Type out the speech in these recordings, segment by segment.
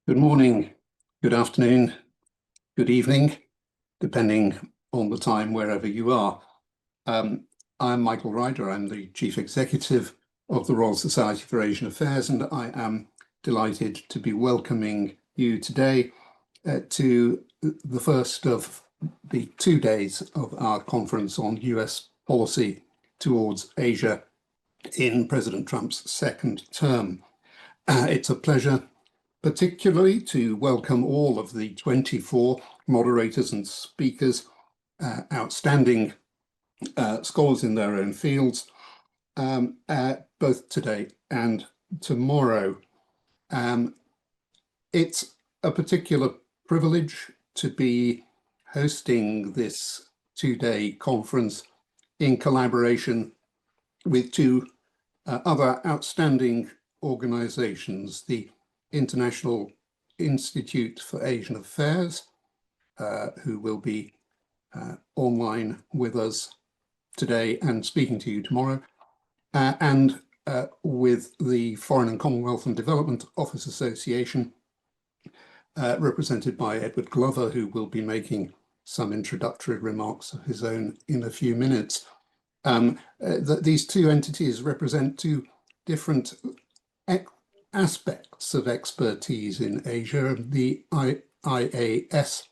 Good morning, good afternoon, good evening, depending on the time wherever you are. I'm Michael Ryder. I'm the Chief Executive of the Royal Society for Asian Affairs, and I am delighted to be welcoming you today to the first of the 2 days of our conference on US policy towards Asia in President Trump's second term. It's a pleasure particularly to welcome all of the 24 moderators and speakers, outstanding scholars in their own fields, both today and tomorrow. It's a particular privilege to be hosting this 2-day conference in collaboration with two other outstanding organizations, the International Institute for Asian Affairs, who will be online with us today and speaking to you tomorrow, and with the Foreign and Commonwealth and Development Office Association, represented by Edward Glover, who will be making some introductory remarks of his own in a few minutes. These two entities represent two different aspects of expertise in Asia. The IAS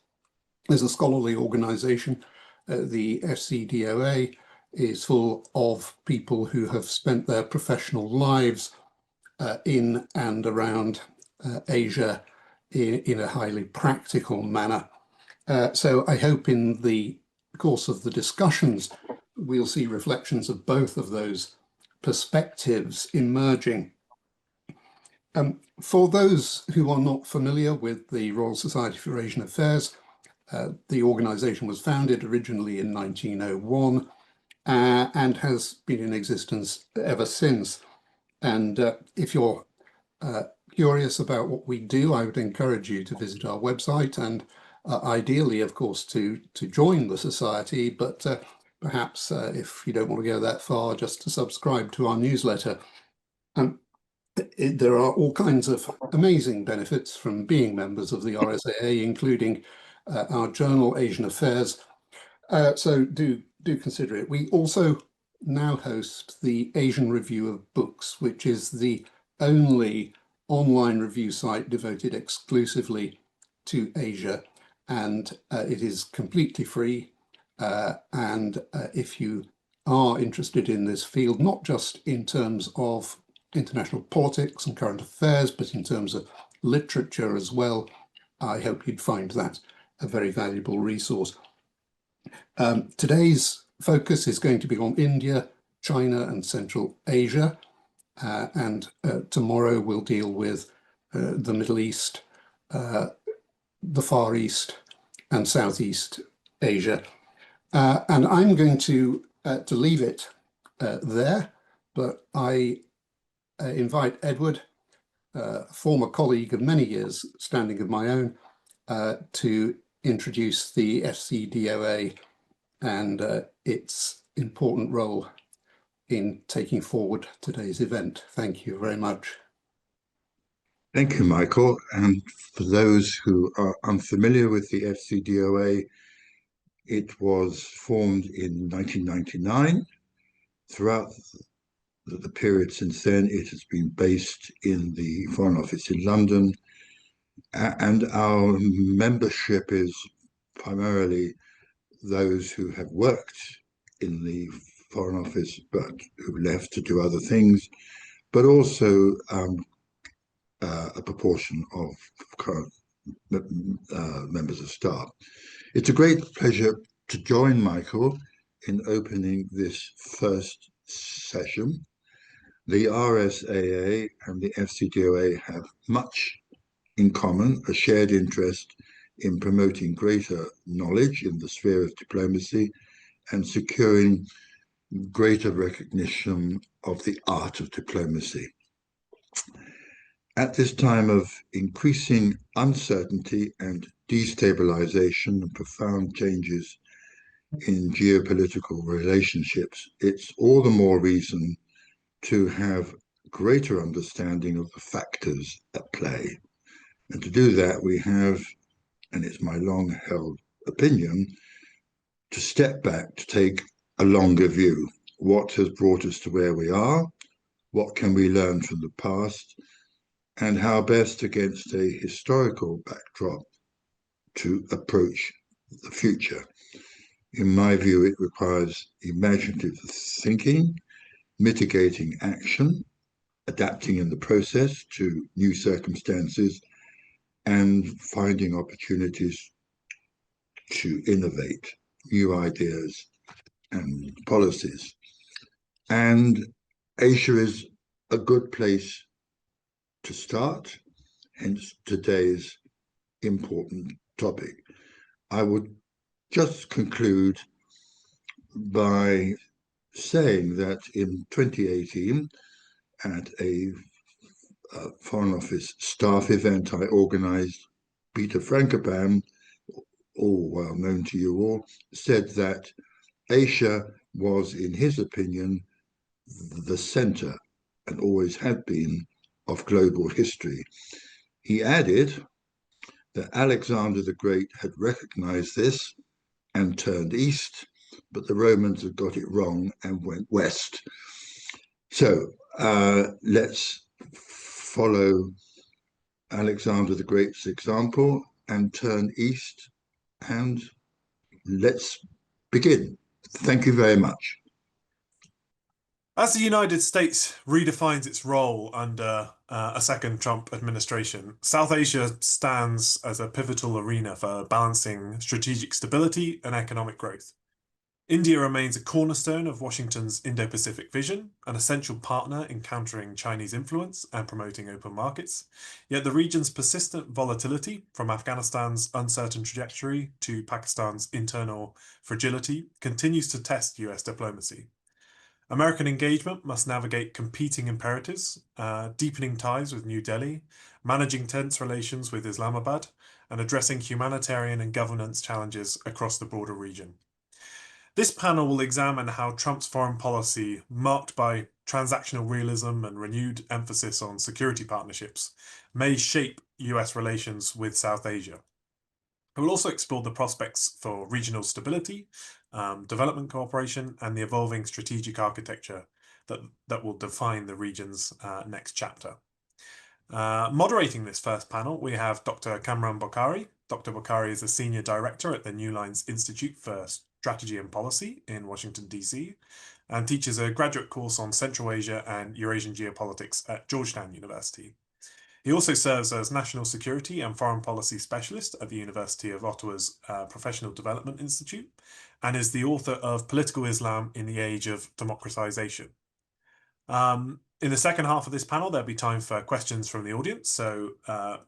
is a scholarly organization. The FCDOA is full of people who have spent their professional lives in and around Asia in a highly practical manner. So I hope in the course of the discussions, we'll see reflections of both of those perspectives emerging. For those who are not familiar with the Royal Society for Asian Affairs, the organization was founded originally in 1901 and has been in existence ever since. And if you're curious about what we do, I would encourage you to visit our website and ideally, of course, to join the society, but perhaps if you don't want to go that far, just to subscribe to our newsletter. There are all kinds of amazing benefits from being members of the RSAA, including our journal, Asian Affairs. So do consider it. We also now host the Asian Review of Books, which is the only online review site devoted exclusively to Asia. And it is completely free. And if you are interested in this field, not just in terms of international politics and current affairs, but in terms of literature as well, I hope you'd find that a very valuable resource. Today's focus is going to be on India, China, and Central Asia. And tomorrow we'll deal with the Middle East, the Far East, and Southeast Asia. And I'm going to leave it there, but I invite Edward, a former colleague of many years standing of my own, to introduce the FCDOA and its important role in taking forward today's event. Thank you very much. Thank you, Michael. And for those who are unfamiliar with the FCDOA, it was formed in 1999. Throughout the period since then, it has been based in the Foreign Office in London, and our membership is primarily those who have worked in the Foreign Office but who left to do other things, but also a proportion of current members of staff. It's a great pleasure to join Michael in opening this first session. The RSAA and the FCDOA have much in common, a shared interest in promoting greater knowledge in the sphere of diplomacy and securing greater recognition of the art of diplomacy. At this time of increasing uncertainty and destabilization and profound changes in geopolitical relationships, it's all the more reason to have greater understanding of the factors at play. And to do that, we have, and it's my long held opinion, to step back, to take a longer view. What has brought us to where we are? What can we learn from the past? And how best, against a historical backdrop, to approach the future. In my view, it requires imaginative thinking, mitigating action, adapting in the process to new circumstances, and finding opportunities to innovate new ideas and policies. And Asia is a good place to start, hence today's important topic. I would just conclude by saying that in 2018, at a Foreign Office staff event I organized, Peter Frankopan, all well known to you all, said that Asia was, in his opinion, the center, and always had been, of global history. He added that Alexander the Great had recognized this and turned east, but the Romans had got it wrong and went west. So let's follow Alexander the Great's example and turn east, and let's begin. Thank you very much. As the United States redefines its role under a second Trump administration, South Asia stands as a pivotal arena for balancing strategic stability and economic growth. India remains a cornerstone of Washington's Indo-Pacific vision, an essential partner in countering Chinese influence and promoting open markets. Yet the region's persistent volatility, from Afghanistan's uncertain trajectory to Pakistan's internal fragility, continues to test US diplomacy. American engagement must navigate competing imperatives, deepening ties with New Delhi, managing tense relations with Islamabad, and addressing humanitarian and governance challenges across the broader region. This panel will examine how Trump's foreign policy, marked by transactional realism and renewed emphasis on security partnerships, may shape US relations with South Asia. It will also explore the prospects for regional stability, development cooperation, and the evolving strategic architecture that will define the region's next chapter. Moderating this first panel, we have Dr. Kamran Bokhari. Dr. Bokhari is a senior director at the New Lines Institute for Strategy and Policy in Washington, D.C., and teaches a graduate course on Central Asia and Eurasian geopolitics at Georgetown University. He also serves as National Security and Foreign Policy Specialist at the University of Ottawa's Professional Development Institute, and is the author of Political Islam in the Age of Democratization. In the second half of this panel, there'll be time for questions from the audience, so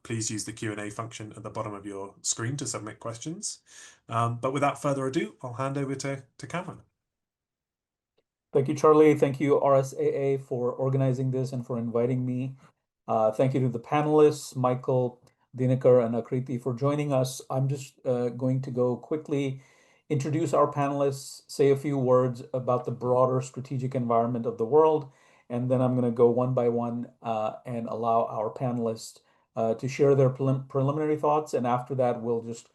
please use the Q&A function at the bottom of your screen to submit questions. But without further ado, I'll hand over to Cameron. Thank you, Charlie. Thank you, RSAA, for organizing this and for inviting me. Thank you to the panelists, Michael, Dinakar, and Akriti, for joining us. I'm just going to go quickly introduce our panelists, say a few words about the broader strategic environment of the world, and then I'm going to go one by one and allow our panelists to share their preliminary thoughts. And after that, we'll just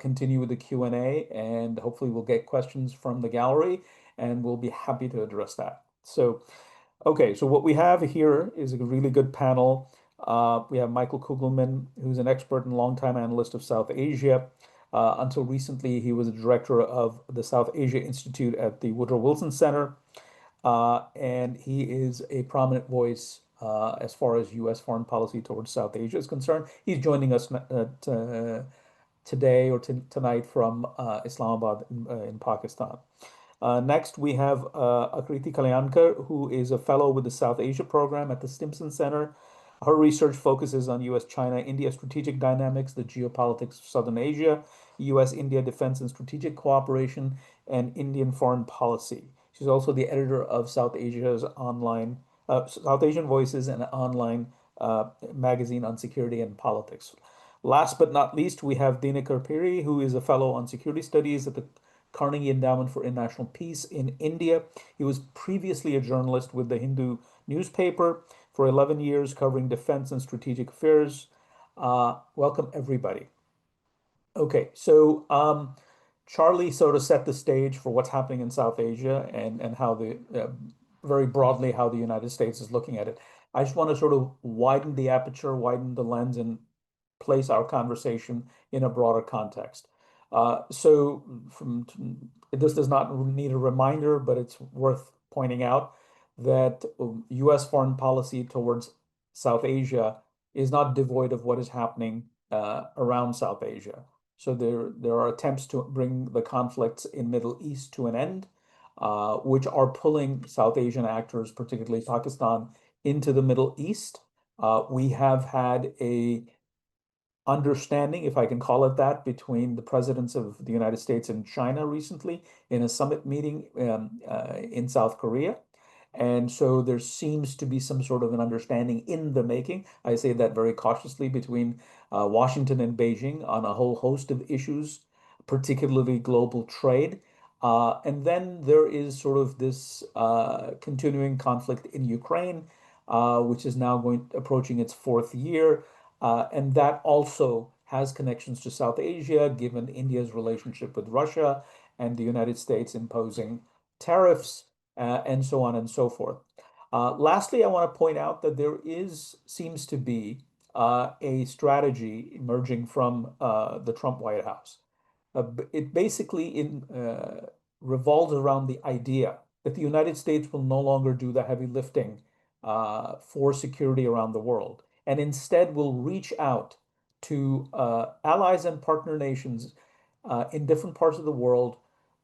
continue with the Q&A, and hopefully we'll get questions from the gallery, and we'll be happy to address that. So, okay, so what we have here is a really good panel. We have Michael Kugelman, who's an expert and longtime analyst of South Asia. Until recently, he was a director of the South Asia Institute at the Woodrow Wilson Center. And he is a prominent voice as far as U.S. foreign policy towards South Asia is concerned. He's joining us today or tonight from Islamabad in Pakistan. Next, we have Akriti Kalyankar, who is a fellow with the South Asia program at the Stimson Center. Her research focuses on U.S.-China-India strategic dynamics, the geopolitics of Southern Asia, U.S.-India defense and strategic cooperation, and Indian foreign policy. She's also the editor of South Asia's South Asian Voices, and an online magazine on security and politics. Last but not least, we have Dinakar Piri, who is a fellow on security studies at the Carnegie Endowment for International Peace in India. He was previously a journalist with the Hindu newspaper for 11 years, covering defense and strategic affairs. Welcome, everybody. Okay, so Charlie sort of set the stage for what's happening in South Asia and how very broadly how the United States is looking at it. I just want to sort of widen the aperture, widen the lens, and place our conversation in a broader context. So this does not need a reminder, but it's worth pointing out that U.S. foreign policy towards South Asia is not devoid of what is happening around South Asia. So there are attempts to bring the conflicts in Middle East to an end, which are pulling South Asian actors, particularly Pakistan, into the Middle East. We have had a understanding, if I can call it that, between the presidents of the United States and China recently in a summit meeting in South Korea. And so there seems to be some sort of an understanding in the making. I say that very cautiously between Washington and Beijing on a whole host of issues, particularly global trade. And then there is sort of this continuing conflict in Ukraine, which is now approaching its fourth year. And that also has connections to South Asia, given India's relationship with Russia and the United States imposing tariffs, and so on and so forth. Lastly, I want to point out that there seems to be a strategy emerging from the Trump White House. It basically revolves around the idea that the United States will no longer do the heavy lifting for security around the world, and instead will reach out to allies and partner nations in different parts of the world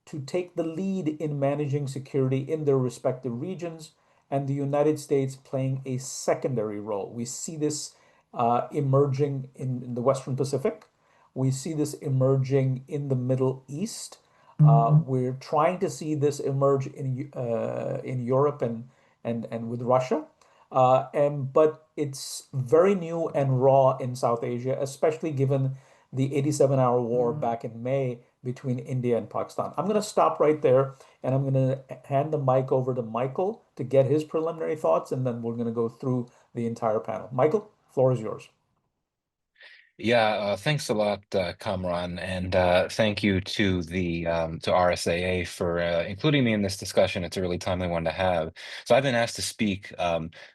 to take the lead in managing security in their respective regions, and the United States playing a secondary role. We see this emerging in the Western Pacific. We see this emerging in the Middle East. We're trying to see this emerge in Europe and with Russia. But it's very new and raw in South Asia, especially given the 87-hour war back in May between India and Pakistan. I'm going to stop right there, and I'm going to hand the mic over to Michael to get his preliminary thoughts, and then we're going to go through the entire panel. Michael, floor is yours. Yeah, thanks a lot, Kamran, and thank you to the to RSAA for including me in this discussion. It's a really timely one to have. So I've been asked to speak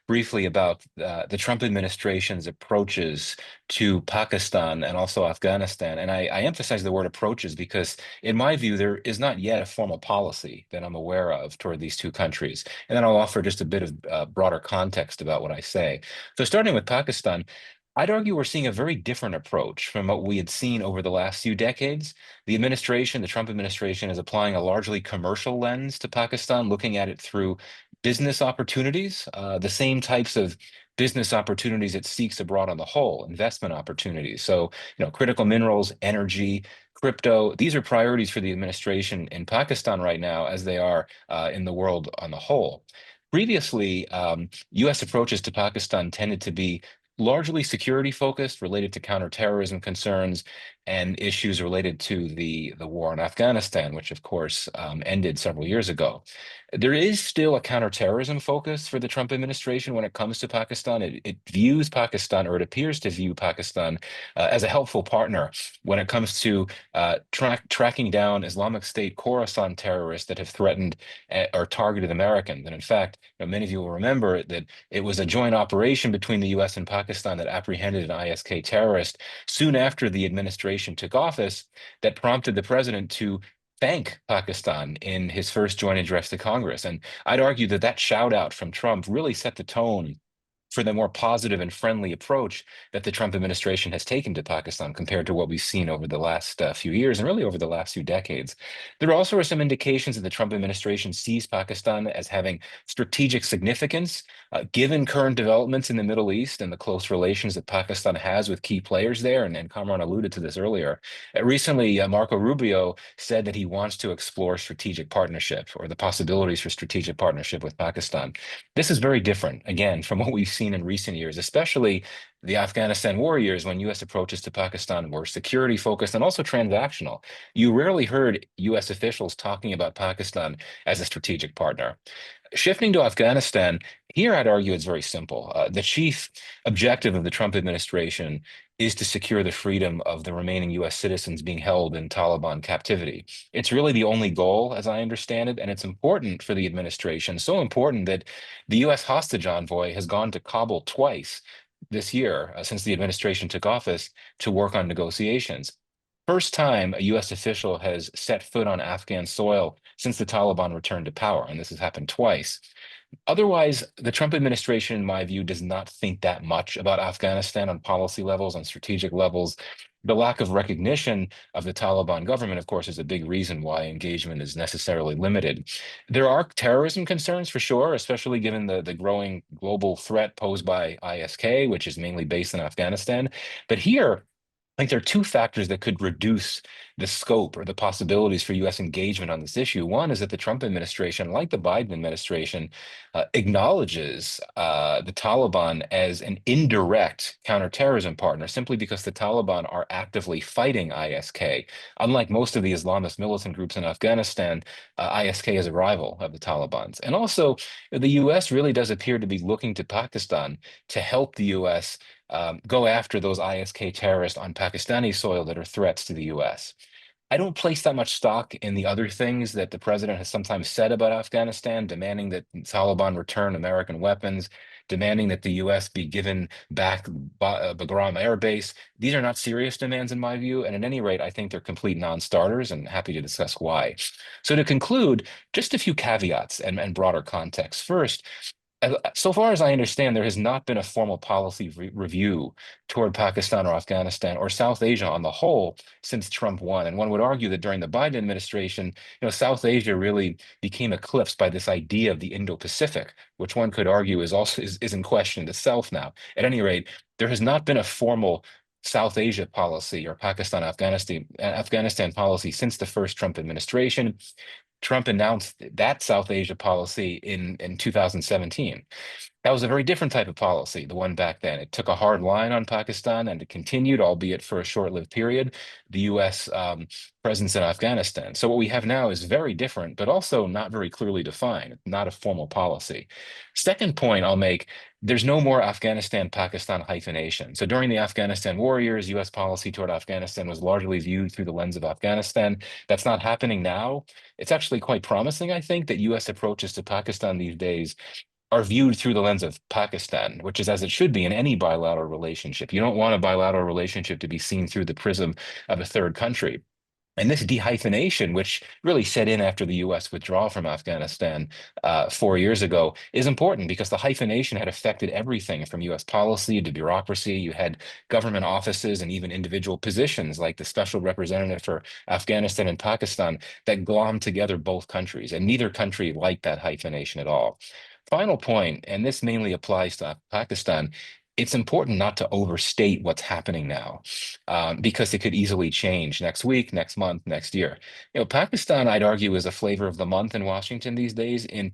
briefly about the Trump administration's approaches to Pakistan and also Afghanistan. And I emphasize the word approaches because, in my view, there is not yet a formal policy that I'm aware of toward these two countries. And then I'll offer just a bit of broader context about what I say. So starting with Pakistan, I'd argue we're seeing a very different approach from what we had seen over the last few decades. The administration, the Trump administration, is applying a largely commercial lens to Pakistan, looking at it through business opportunities, the same types of business opportunities it seeks abroad on the whole, investment opportunities. So, critical minerals, energy, crypto, these are priorities for the administration in Pakistan right now, as they are in the world on the whole. Previously, U.S. approaches to Pakistan tended to be largely security focused, related to counterterrorism concerns and issues related to the war in Afghanistan, which of course ended several years ago. There is still a counterterrorism focus for the Trump administration when it comes to Pakistan. It views Pakistan, or it appears to view Pakistan, as a helpful partner when it comes to tracking down Islamic State Khorasan terrorists that have threatened or targeted Americans. And in fact, many of you will remember that it was a joint operation between the U.S. and Pakistan that apprehended an ISK terrorist soon after the administration took office that prompted the president to thank Pakistan in his first joint address to Congress. And I'd argue that that shout out from Trump really set the tone for the more positive and friendly approach that the Trump administration has taken to Pakistan compared to what we've seen over the last few years and really over the last few decades. There also are some indications that the Trump administration sees Pakistan as having strategic significance, given current developments in the Middle East and the close relations that Pakistan has with key players there. And Kamran alluded to this earlier. Recently, Marco Rubio said that he wants to explore strategic partnership or the possibilities for strategic partnership with Pakistan. This is very different, again, from what we've seen in recent years, especially the Afghanistan war years, when U.S. approaches to Pakistan were security focused and also transactional. You rarely heard U.S. officials talking about Pakistan as a strategic partner. Shifting to Afghanistan, here I'd argue it's very simple. The chief objective of the Trump administration is to secure the freedom of the remaining US citizens being held in Taliban captivity. It's really the only goal, as I understand it, and it's important for the administration, so important that the US hostage envoy has gone to Kabul twice this year, since the administration took office, to work on negotiations. First time a US official has set foot on Afghan soil since the Taliban returned to power, and this has happened twice. Otherwise, the Trump administration, in my view, does not think that much about Afghanistan on policy levels, on strategic levels. The lack of recognition of the Taliban government, of course, is a big reason why engagement is necessarily limited. There are terrorism concerns for sure, especially given the growing global threat posed by ISK, which is mainly based in Afghanistan. But here, I think there are two factors that could reduce the scope or the possibilities for U.S. engagement on this issue. One is that the Trump administration, like the Biden administration, acknowledges the Taliban as an indirect counterterrorism partner simply because the Taliban are actively fighting ISK. Unlike most of the Islamist militant groups in Afghanistan, ISK is a rival of the Taliban's. And also, the U.S. really does appear to be looking to Pakistan to help the U.S. Go after those ISK terrorists on Pakistani soil that are threats to the US. I don't place that much stock in the other things that the president has sometimes said about Afghanistan, demanding that Taliban return American weapons, demanding that the US be given back Bagram Air Base. These are not serious demands in my view, and at any rate, I think they're complete non-starters, and happy to discuss why. So to conclude, just a few caveats and broader context. First, so far as I understand, there has not been a formal policy review toward Pakistan or Afghanistan or South Asia on the whole since Trump won. And one would argue that during the Biden administration, South Asia really became eclipsed by this idea of the Indo-Pacific, which one could argue is also is in question itself now. At any rate, there has not been a formal South Asia policy or Afghanistan policy since the first Trump administration. Trump announced that South Asia policy in 2017. That was a very different type of policy, the one back then. It took a hard line on Pakistan and it continued, albeit for a short-lived period, the U.S. Presence in Afghanistan. So what we have now is very different, but also not very clearly defined, not a formal policy. Second point I'll make, there's no more Afghanistan-Pakistan hyphenation. So during the Afghanistan war years, U.S. policy toward Afghanistan was largely viewed through the lens of Afghanistan. That's not happening now. It's actually quite promising, I think, that U.S. approaches to Pakistan these days are viewed through the lens of Pakistan, which is as it should be in any bilateral relationship. You don't want a bilateral relationship to be seen through the prism of a third country. And this dehyphenation, which really set in after the U.S. withdrawal from Afghanistan 4 years ago, is important because the hyphenation had affected everything from U.S. policy to bureaucracy. You had government offices and even individual positions like the special representative for Afghanistan and Pakistan that glommed together both countries, and neither country liked that hyphenation at all. Final point, and this mainly applies to Pakistan, it's important not to overstate what's happening now because it could easily change next week, next month, next year. Pakistan, I'd argue, is a flavor of the month in Washington these days, in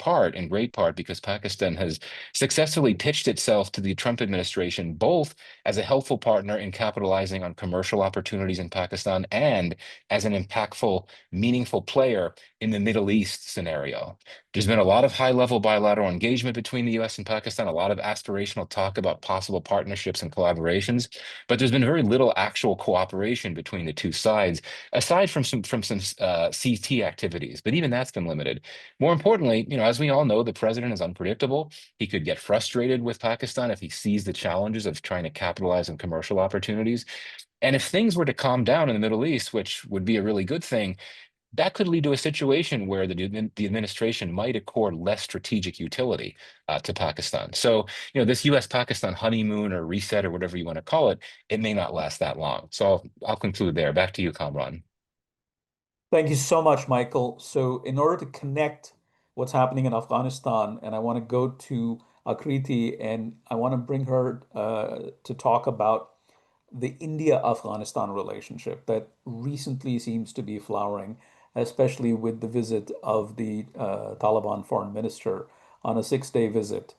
great part, because Pakistan has successfully pitched itself to the Trump administration, both as a helpful partner in capitalizing on commercial opportunities in Pakistan and as an impactful, meaningful player in the Middle East scenario. There's been a lot of high-level bilateral engagement between the U.S. and Pakistan, a lot of aspirational talk about possible partnerships and collaborations, but there's been very little actual cooperation between the two sides, aside from some CT activities, but even that's been limited. More importantly, as we all know, the president is unpredictable. He could get frustrated with Pakistan if he sees the challenges of trying to capitalize on commercial opportunities. And if things were to calm down in the Middle East, which would be a really good thing, that could lead to a situation where the administration might accord less strategic utility to Pakistan. So, this U.S.-Pakistan honeymoon or reset or whatever you want to call it, it may not last that long. So I'll conclude there. Back to you, Kamran. Thank you so much, Michael. So in order to connect what's happening in Afghanistan, and I want to go to Akriti, and I want to bring her to talk about the India-Afghanistan relationship that recently seems to be flowering, especially with the visit of the Taliban foreign minister on a 6-day visit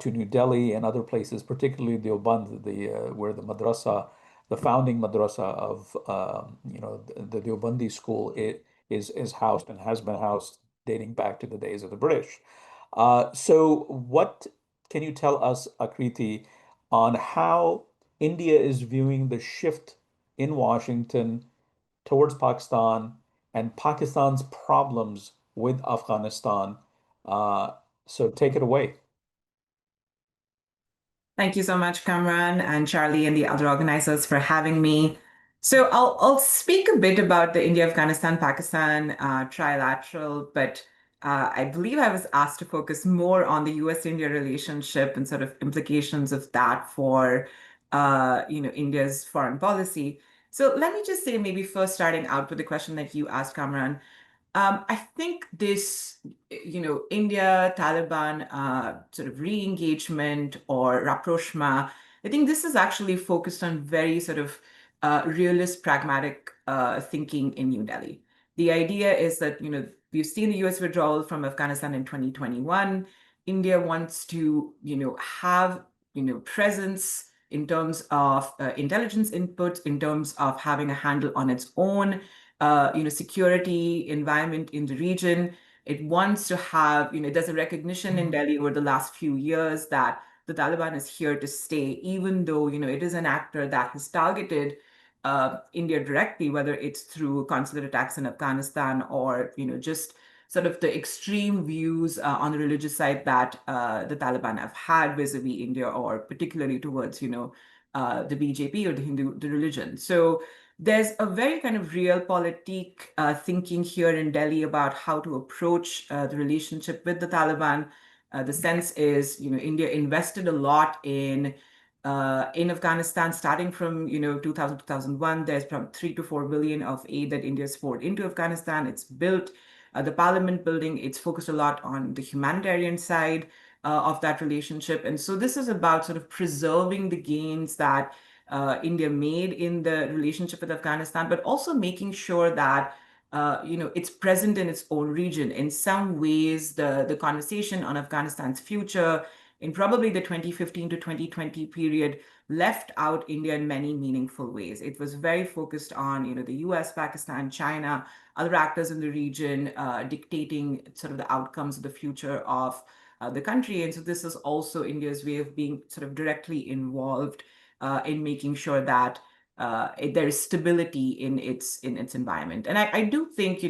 to New Delhi and other places, particularly Deoband, where the madrasa, the founding madrasa of the Deobandi school is housed and has been housed dating back to the days of the British. So what can you tell us, Akriti, on how India is viewing the shift in Washington towards Pakistan and Pakistan's problems with Afghanistan. So take it away. Thank you so much, Kamran and Charlie and the other organizers for having me. So I'll speak a bit about the India-Afghanistan-Pakistan trilateral, but I believe I was asked to focus more on the U.S.-India relationship and sort of implications of that for India's foreign policy. So let me just say, maybe first starting out with the question that you asked, Kamran. I think this, India, Taliban sort of re-engagement or rapprochement, I think this is actually focused on very sort of realist, pragmatic thinking in New Delhi. The idea is that, we've seen the US withdrawal from Afghanistan in 2021. India wants to, have, presence in terms of intelligence input, in terms of having a handle on its own security environment in the region. It wants to have, there's a recognition in Delhi over the last few years that the Taliban is here to stay, even though, it is an actor that has targeted India directly, whether it's through consular attacks in Afghanistan or, just sort of the extreme views on the religious side that the Taliban have had vis-a-vis India, or particularly towards, the BJP or the religion. So there's a very kind of realpolitik thinking here in Delhi about how to approach the relationship with the Taliban. The sense is, India invested a lot in Afghanistan, starting from 2000 2001. There's from 3 to 4 billion of aid that India's poured into Afghanistan. It's built the parliament building. It's focused a lot on the humanitarian side of that relationship, and so this is about sort of preserving the gains that India made in the relationship with Afghanistan, but also making sure that it's present in its own region. In some ways, the conversation on Afghanistan's future in probably the 2015 to 2020 period left out India in many meaningful ways. It was very focused on the US, Pakistan, China, other actors in the region dictating sort of the outcomes of the future of the country. And so this is also India's way of being sort of directly involved in making sure that there is stability in its environment. And I do think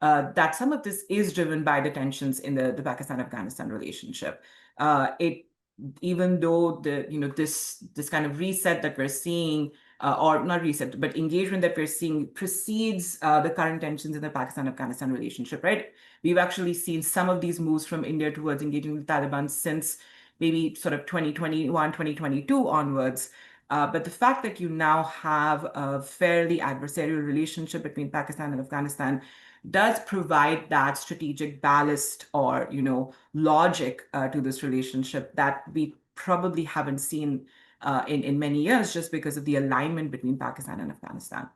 that some of this is driven by the tensions in the Pakistan-Afghanistan relationship. Even though this kind of reset that we're seeing, or not reset, but engagement that we're seeing precedes the current tensions in the Pakistan-Afghanistan relationship, right? We've actually seen some of these moves from India towards engaging with the Taliban since maybe sort of 2021, 2022 onwards. But the fact that you now have a fairly adversarial relationship between Pakistan and Afghanistan does provide that strategic ballast or, logic to this relationship that we probably haven't seen in many years, just because of the alignment between Pakistan and Afghanistan.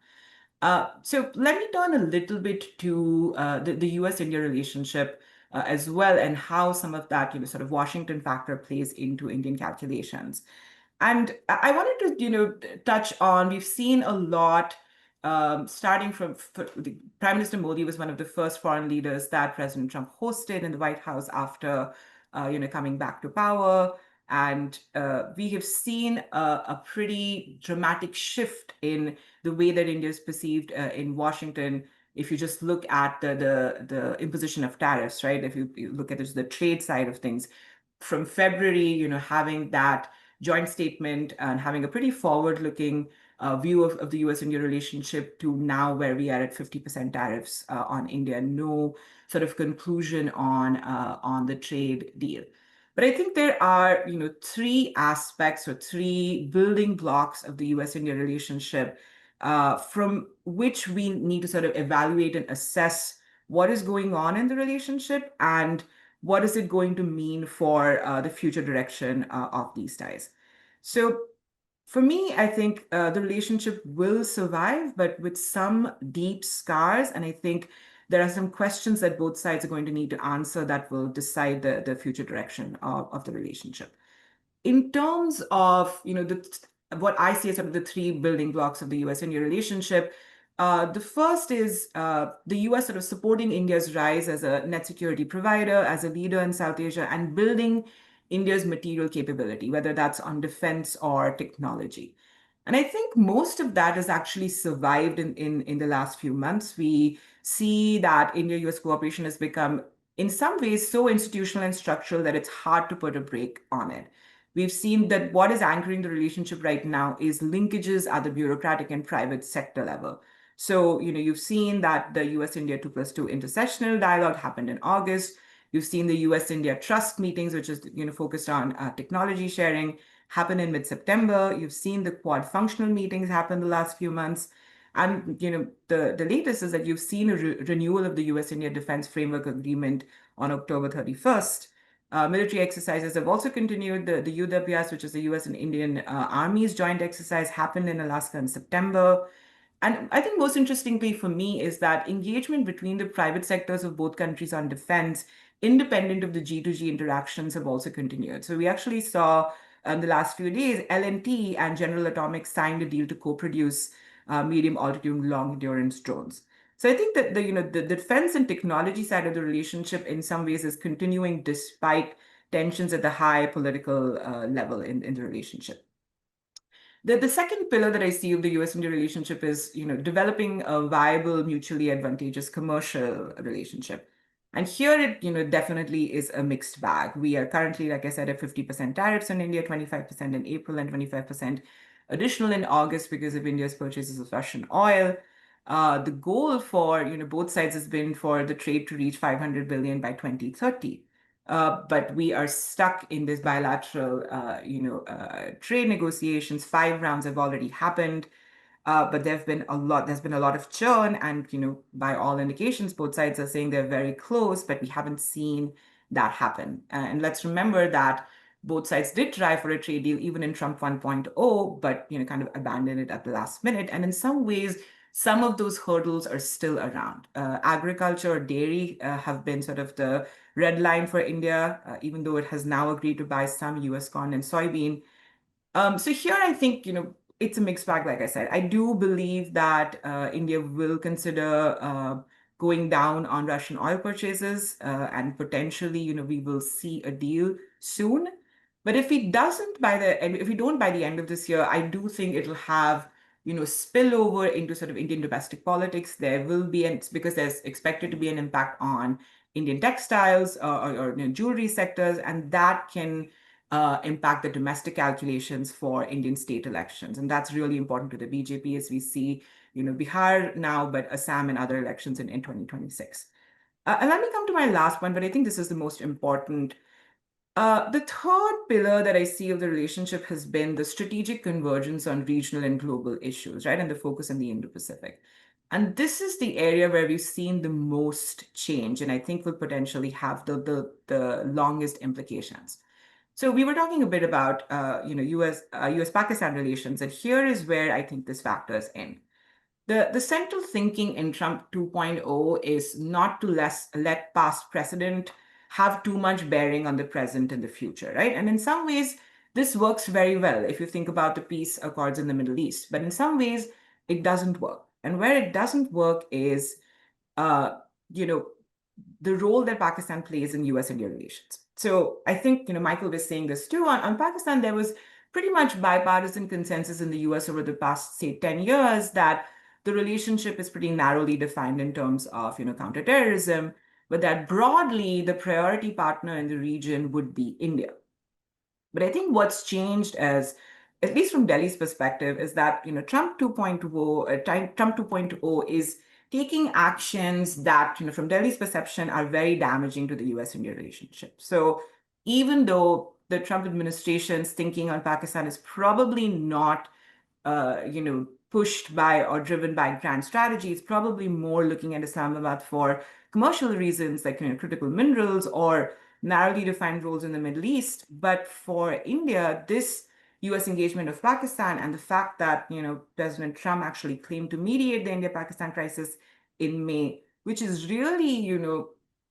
So let me turn a little bit to the US-India relationship as well, and how some of that sort of Washington factor plays into Indian calculations. And I wanted to touch on, we've seen a lot starting from Prime Minister Modi was one of the first foreign leaders that President Trump hosted in the White House after coming back to power. And we have seen a pretty dramatic shift in the way that India is perceived in Washington. If you just look at the imposition of tariffs, right? If you look at the trade side of things, from February, having that joint statement and having a pretty forward-looking view of the US-India relationship, to now where we are at 50% tariffs on India, no sort of conclusion on the trade deal. But I think there are, three aspects or three building blocks of the US-India relationship from which we need to sort of evaluate and assess what is going on in the relationship and what is it going to mean for the future direction of these ties. So for me, I think the relationship will survive, but with some deep scars. And I think there are some questions that both sides are going to need to answer that will decide the future direction of the relationship. In terms of, what I see as sort of the three building blocks of the US-India relationship, the first is the US sort of supporting India's rise as a net security provider, as a leader in South Asia, and building India's material capability, whether that's on defense or technology. And I think most of that has actually survived in the last few months. We see that India-US cooperation has become, in some ways, so institutional and structural that it's hard to put a brake on it. We've seen that what is anchoring the relationship right now is linkages at the bureaucratic and private sector level. So, you've seen that the US-India 2+2 intersessional dialogue happened in August. You've seen the US-India Trust meetings, which is focused on technology sharing, happen in mid-September. You've seen the Quad functional meetings happen the last few months. And the latest is that you've seen a renewal of the US-India Defense Framework Agreement on October 31st. Military exercises have also continued. The UWS, which is the US and Indian Army's joint exercise, happened in Alaska in September. And I think most interestingly for me is that engagement between the private sectors of both countries on defense, independent of the G2G interactions, have also continued. So we actually saw in the last few days, L&T and General Atomics signed a deal to co-produce medium altitude, long endurance drones. So I think that the defense and technology side of the relationship, in some ways, is continuing despite tensions at the high political level in the relationship. The second pillar that I see of the US-India relationship is, developing a viable, mutually advantageous commercial relationship. And here it, definitely is a mixed bag. We are currently, like I said, at 50% tariffs on India, 25% in April, and 25% additional in August because of India's purchases of Russian oil. The goal for, both sides has been for the trade to reach 500 billion by 2030. But we are stuck in this bilateral, trade negotiations. 5 rounds have already happened, but there's been a lot of churn, and by all indications, both sides are saying they're very close, but we haven't seen that happen. And let's remember that both sides did try for a trade deal even in Trump 1.0, but kind of abandoned it at the last minute. And in some ways, some of those hurdles are still around. Agriculture or dairy have been sort of the red line for India, even though it has now agreed to buy some US corn and soybean. So here I think, it's a mixed bag, like I said. I do believe that India will consider going down on Russian oil purchases, and potentially, we will see a deal soon. But if we don't by the end of this year, I do think it'll have spillover into sort of Indian domestic politics. There will be, and because there's expected to be an impact on Indian textiles or jewelry sectors, and that can impact the domestic calculations for Indian state elections. And that's really important to the BJP as we see, Bihar now, but Assam and other elections in 2026. And let me come to my last one, but I think this is the most important. The third pillar that I see of the relationship has been the strategic convergence on regional and global issues, right? And the focus on the Indo-Pacific. And this is the area where we've seen the most change, and I think will potentially have the longest implications. So we were talking a bit about, US-Pakistan relations, and here is where I think this factors in. The central thinking in Trump 2.0 is not to let past precedent have too much bearing on the present and the future, right? And in some ways, this works very well if you think about the peace accords in the Middle East. But in some ways, it doesn't work. And where it doesn't work is, the role that Pakistan plays in US-India relations. So I think, Michael was saying this too. On Pakistan, there was pretty much bipartisan consensus in the US over the past, say, 10 years that the relationship is pretty narrowly defined in terms of, counterterrorism, but that broadly the priority partner in the region would be India. But I think what's changed, as at least from Delhi's perspective, is that Trump 2.0 is taking actions that, from Delhi's perception, are very damaging to the US-India relationship. So even though the Trump administration's thinking on Pakistan is probably not, pushed by or driven by grand strategy, it's probably more looking at Islamabad for commercial reasons like critical minerals or narrowly defined roles in the Middle East. But for India, this US engagement of Pakistan and the fact that, President Trump actually claimed to mediate the India-Pakistan crisis in May, which is really,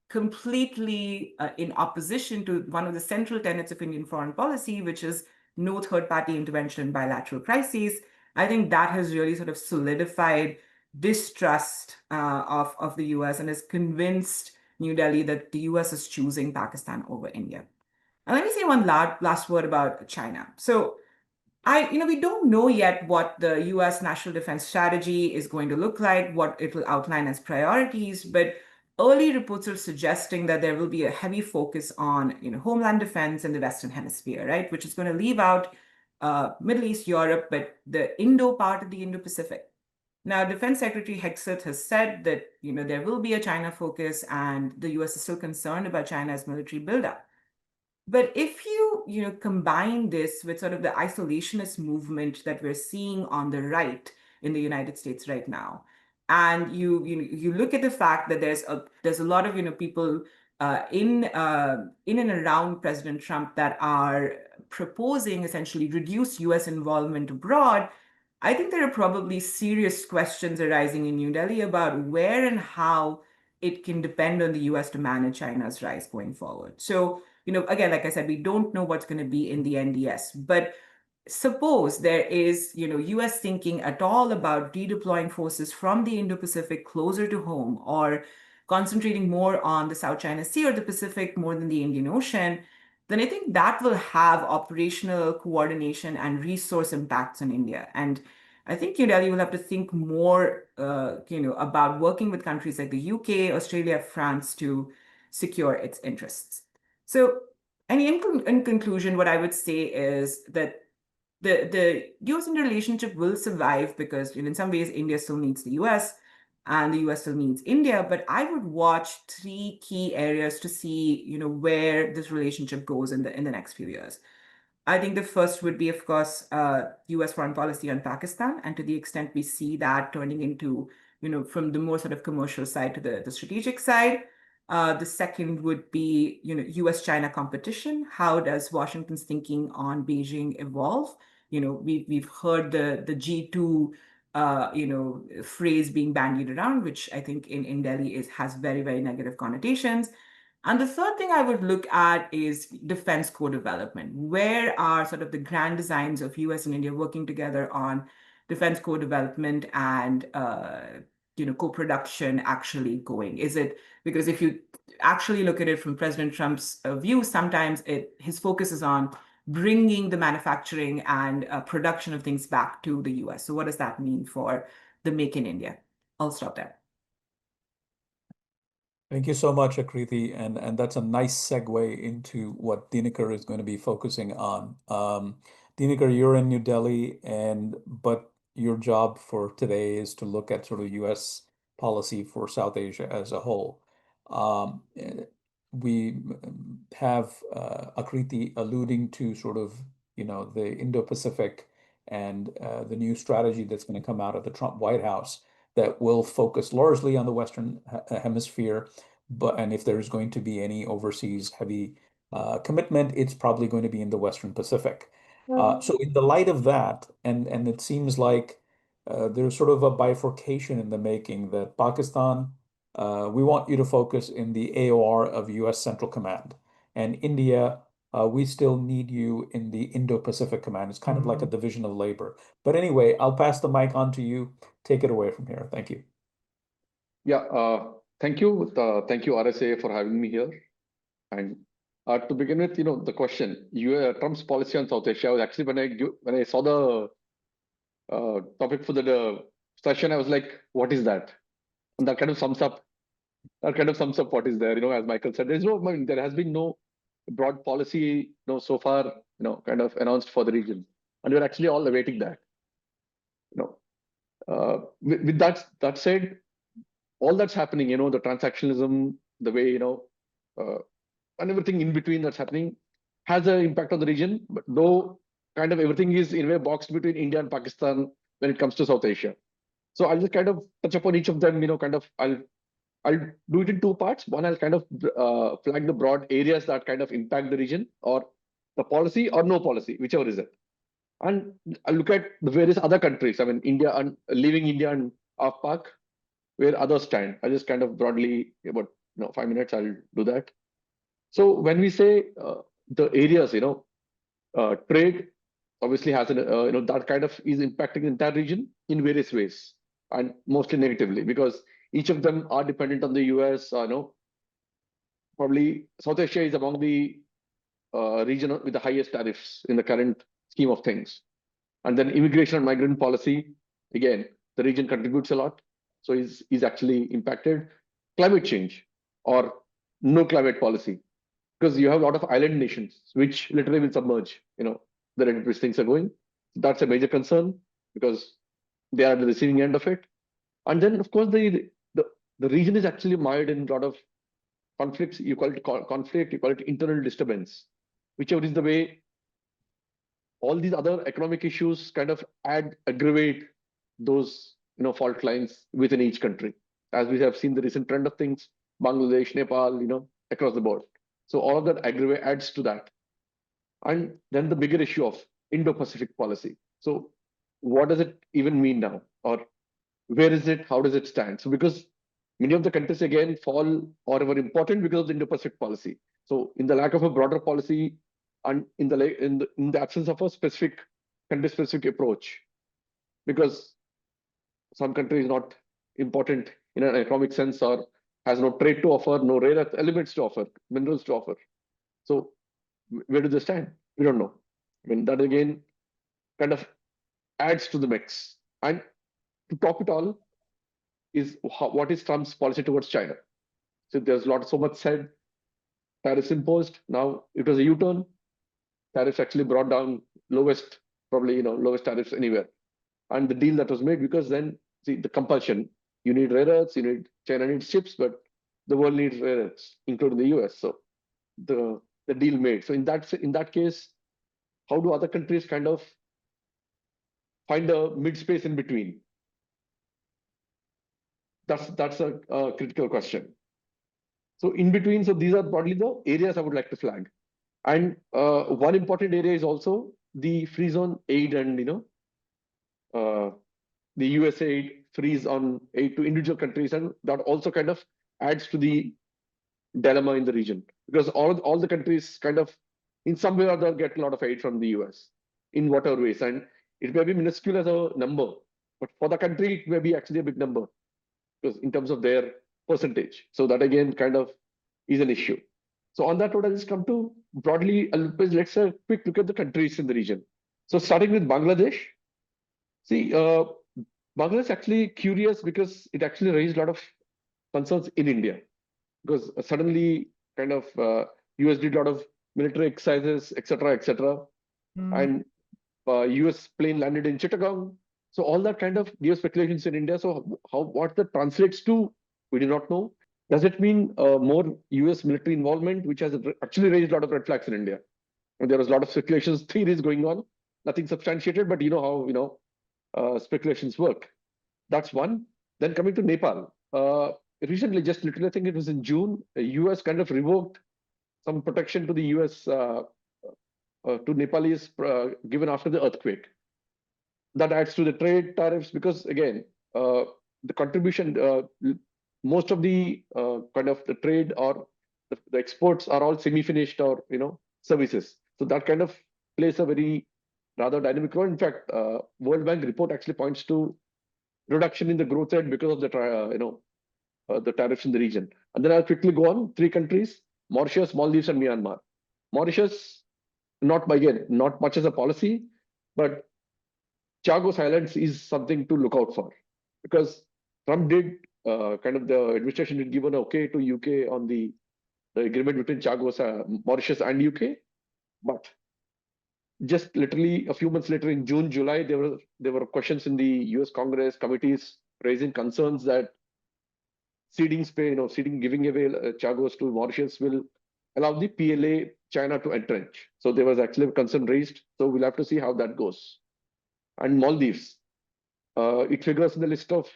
completely in opposition to one of the central tenets of Indian foreign policy, which is no third-party intervention in bilateral crises. I think that has really sort of solidified distrust of the US and has convinced New Delhi that the US is choosing Pakistan over India. And let me say one last word about China. So we don't know yet what the US national defense strategy is going to look like, what it will outline as priorities, but early reports are suggesting that there will be a heavy focus on, homeland defense in the Western Hemisphere, right? Which is going to leave out Middle East, Europe, but the Indo part of the Indo-Pacific. Now, Defense Secretary Hegseth has said that, there will be a China focus and the US is still concerned about China's military buildup. But if you combine this with sort of the isolationist movement that we're seeing on the right in the United States right now, and you look at the fact that there's a lot of people in and around President Trump that are proposing essentially reduced U.S. involvement abroad, I think there are probably serious questions arising in New Delhi about where and how it can depend on the US to manage China's rise going forward. So, again, like I said, we don't know what's going to be in the NDS, but suppose there is, US thinking at all about redeploying forces from the Indo-Pacific closer to home or concentrating more on the South China Sea or the Pacific more than the Indian Ocean, then I think that will have operational coordination and resource impacts on India. And I think New Delhi will have to think more, about working with countries like the UK, Australia, France to secure its interests. So, in conclusion, what I would say is that the US-India relationship will survive because in some ways India still needs the US and the US still needs India. But I would watch 3 key areas to see where this relationship goes in the next few years. I think the first would be, of course, US foreign policy on Pakistan, and to the extent we see that turning into from the more sort of commercial side to the strategic side. The second would be US-China competition. How does Washington's thinking on Beijing evolve? We've heard the G2 phrase being bandied around, which I think in Delhi has very, very negative connotations. And the third thing I would look at is defense co-development. Where are sort of the grand designs of US and India working together on defense co-development and co-production actually going? Is it because if you actually look at it from President Trump's view, sometimes his focus is on bringing the manufacturing and production of things back to the US. So what does that mean for the Make in India? I'll stop there. Thank you so much, Akriti, and that's a nice segue into what Dinakar is going to be focusing on. Dinakar, you're in New Delhi, but your job for today is to look at sort of U.S. policy for South Asia as a whole. We have Akriti alluding to sort of the Indo-Pacific and the new strategy that's going to come out of the Trump White House that will focus largely on the Western Hemisphere, and if there's going to be any overseas heavy commitment, it's probably going to be in the Western Pacific. So in the light of that, and it seems like there's sort of a bifurcation in the making that Pakistan, we want you to focus in the AOR of US Central Command, and India, we still need you in the Indo-Pacific Command. It's kind of like a division of labor. But anyway, I'll pass the mic on to you. Take it away from here. Thank you. Yeah, thank you. Thank you, RSA, for having me here. And to begin with, the question, Trump's policy on South Asia was actually when I saw the topic for the session, I was like, what is that? And that kind of sums up what is there. As Michael said, there has been no broad policy, so far, kind of announced for the region, and we're actually all awaiting that. With that said, all that's happening, the transactionalism, the way, and everything in between that's happening has an impact on the region, but though kind of everything is in a way boxed between India and Pakistan when it comes to South Asia. So I'll just kind of touch upon each of them, I'll do it in 2 parts. One, I'll kind of flag the broad areas that kind of impact the region or the policy or no policy, whichever is it. And I'll look at the various other countries. I mean, India and leaving India and AFPAC, where others stand. I'll just kind of broadly, about 5 minutes, I'll do that. So when we say the areas, trade obviously has that kind of is impacting the entire region in various ways, and mostly negatively, because each of them are dependent on the US. Probably South Asia is among the region with the highest tariffs in the current scheme of things. And then immigration and migrant policy, again, the region contributes a lot, so is actually impacted. Climate change or no climate policy, because you have a lot of island nations which literally will submerge, the rate at which things are going. That's a major concern because they are at the receiving end of it. And then, of course, the region is actually mired in a lot of conflicts. You call it conflict, you call it internal disturbance, whichever is the way. All these other economic issues kind of aggravate those fault lines within each country, as we have seen the recent trend of things, Bangladesh, Nepal, across the board. So all of that adds to that. And then the bigger issue of Indo-Pacific policy. So what does it even mean now? Or where is it? How does it stand? So because many of the countries again fall or were important because of the Indo-Pacific policy. So in the lack of a broader policy and in the absence of a specific country-specific approach, because some country is not important in an economic sense or has no trade to offer, no rare earth elements to offer, minerals to offer. So where do they stand? We don't know. I mean, that again kind of adds to the mix. And to top it all is what is Trump's policy towards China? So there's so much said, tariffs imposed. Now it was a U-turn. Tariffs actually brought down lowest tariffs anywhere. And the deal that was made, because then see the compulsion, you need rare earths, China needs chips, but the world needs rare earths, including the US. So the deal made. So in that case, how do other countries kind of find a mid space in between? That's a critical question. So in between, so these are broadly the areas I would like to flag. And one important area is also the free zone aid and the US aid freeze on aid to individual countries, and that also kind of adds to the dilemma in the region, because all the countries kind of in some way or other get a lot of aid from the US in whatever ways, and it may be minuscule as a number, but for the country it may be actually a big number because in terms of their percentage. So that again kind of is an issue. So on that note, I'll just come to broadly, let's have a quick look at the countries in the region. So starting with Bangladesh. See, Bangladesh is actually curious because it actually raised a lot of concerns in India, because suddenly kind of US did a lot of military exercises, etc., and US plane landed in Chittagong. So all that kind of gave speculations in India. So what that translates to, we do not know. Does it mean more US military involvement, which has actually raised a lot of red flags in India? And there was a lot of speculations, theories going on, nothing substantiated, but you know how speculations work. That's one. Then coming to Nepal, recently, just literally, I think it was in June, the US kind of revoked some protection to the US to Nepalese given after the earthquake. That adds to the trade tariffs because again, the contribution, most of the kind of the trade or the exports are all semi-finished or services. So that kind of plays a very rather dynamic role. In fact, World Bank report actually points to reduction in the growth rate because of the the tariffs in the region. And then I'll quickly go on. 3 countries: Mauritius, Maldives, and Myanmar. Mauritius, not much as a policy, but Chagos Islands is something to look out for, because Trump did kind of the administration did give an okay to UK on the agreement between Chagos, Mauritius, and UK, but just literally a few months later in June, July, there were questions in the US Congress committees raising concerns that ceding Spain or giving away Chagos to Mauritius will allow the PLA China to entrench. So there was actually a concern raised. So we'll have to see how that goes. And Maldives, it figures in the list of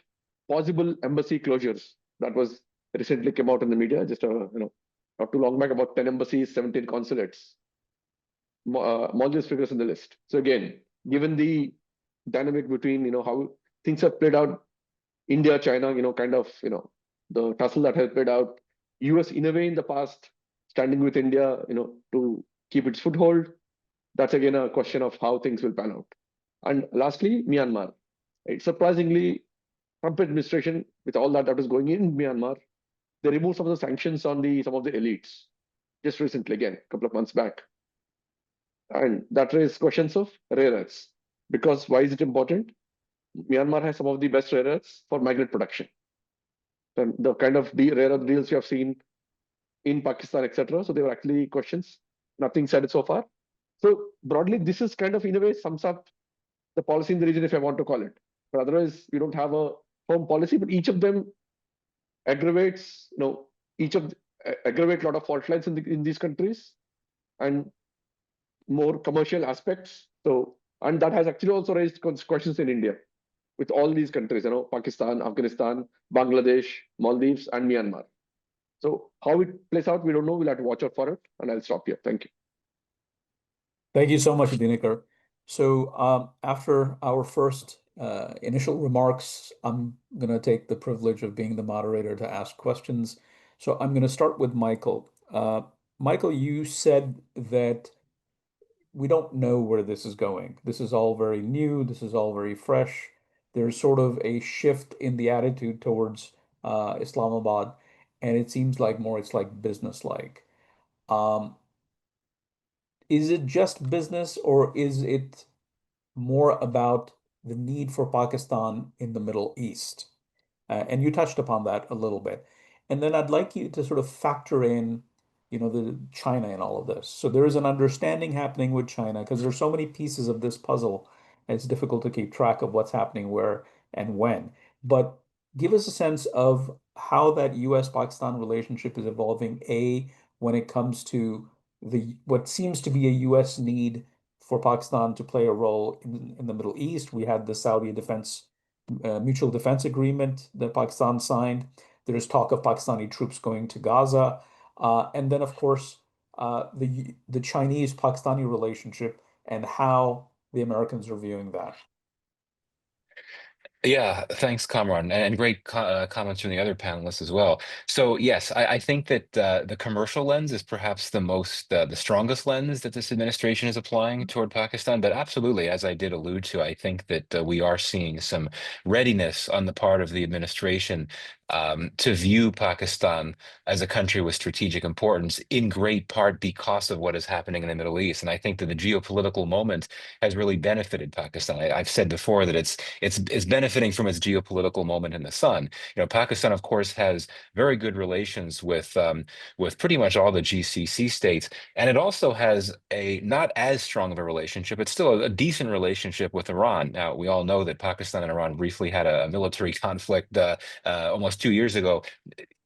possible embassy closures that was recently came out in the media, just not too long back, about 10 embassies, 17 consulates. Maldives figures in the list. So again, given the dynamic between how things have played out, India, China, kind of the tussle that has played out, US in a way in the past standing with India, to keep its foothold. That's again a question of how things will pan out. And lastly, Myanmar. Right? Surprisingly, Trump administration, with all that was going in Myanmar, they removed some of the sanctions on some of the elites just recently, again, a couple of months back. And that raises questions of rare earths. Because why is it important? Myanmar has some of the best rare earths for magnet production. And the kind of rare earth deals you have seen in Pakistan, etc. So there were actually questions. Nothing said so far. So broadly, this is kind of in a way sums up the policy in the region, if I want to call it. But otherwise, we don't have a firm policy, but each of them aggravates, aggravate a lot of fault lines in these countries and more commercial aspects. So, and that has actually also raised questions in India with all these countries, Pakistan, Afghanistan, Bangladesh, Maldives, and Myanmar. So how it plays out, we don't know. We'll have to watch out for it. And I'll stop here. Thank you. Thank you so much, Dinakar. So after our first initial remarks, I'm going to take the privilege of being the moderator to ask questions. So I'm going to start with Michael. Michael, you said that we don't know where this is going. This is all very new. This is all very fresh. There's sort of a shift in the attitude towards Islamabad, and it seems like more it's like business-like. Um, is it just business, or is it more about the need for Pakistan in the Middle East? And you touched upon that a little bit. And then I'd like you to sort of factor in, the China in all of this. So there is an understanding happening with China because there's so many pieces of this puzzle, and it's difficult to keep track of what's happening where and when. But give us a sense of how that US-Pakistan relationship is evolving, when it comes to what seems to be a US need for Pakistan to play a role in the Middle East. We had the Saudi mutual defense agreement that Pakistan signed. There's talk of Pakistani troops going to Gaza. And then, of course, the Chinese-Pakistani relationship and how the Americans are viewing that. Yeah, thanks, Kamran, and great comments from the other panelists as well. So yes, I think that the commercial lens is perhaps the strongest lens that this administration is applying toward Pakistan. But absolutely, as I did allude to, I think that we are seeing some readiness on the part of the administration to view Pakistan as a country with strategic importance, in great part because of what is happening in the Middle East. And I think that the geopolitical moment has really benefited Pakistan. I've said before that it's benefiting from its geopolitical moment in the sun. Pakistan, of course, has very good relations with pretty much all the GCC states, and it also has a not as strong of a relationship, but still a decent relationship with Iran. Now, we all know that Pakistan and Iran briefly had a military conflict almost 2 years ago.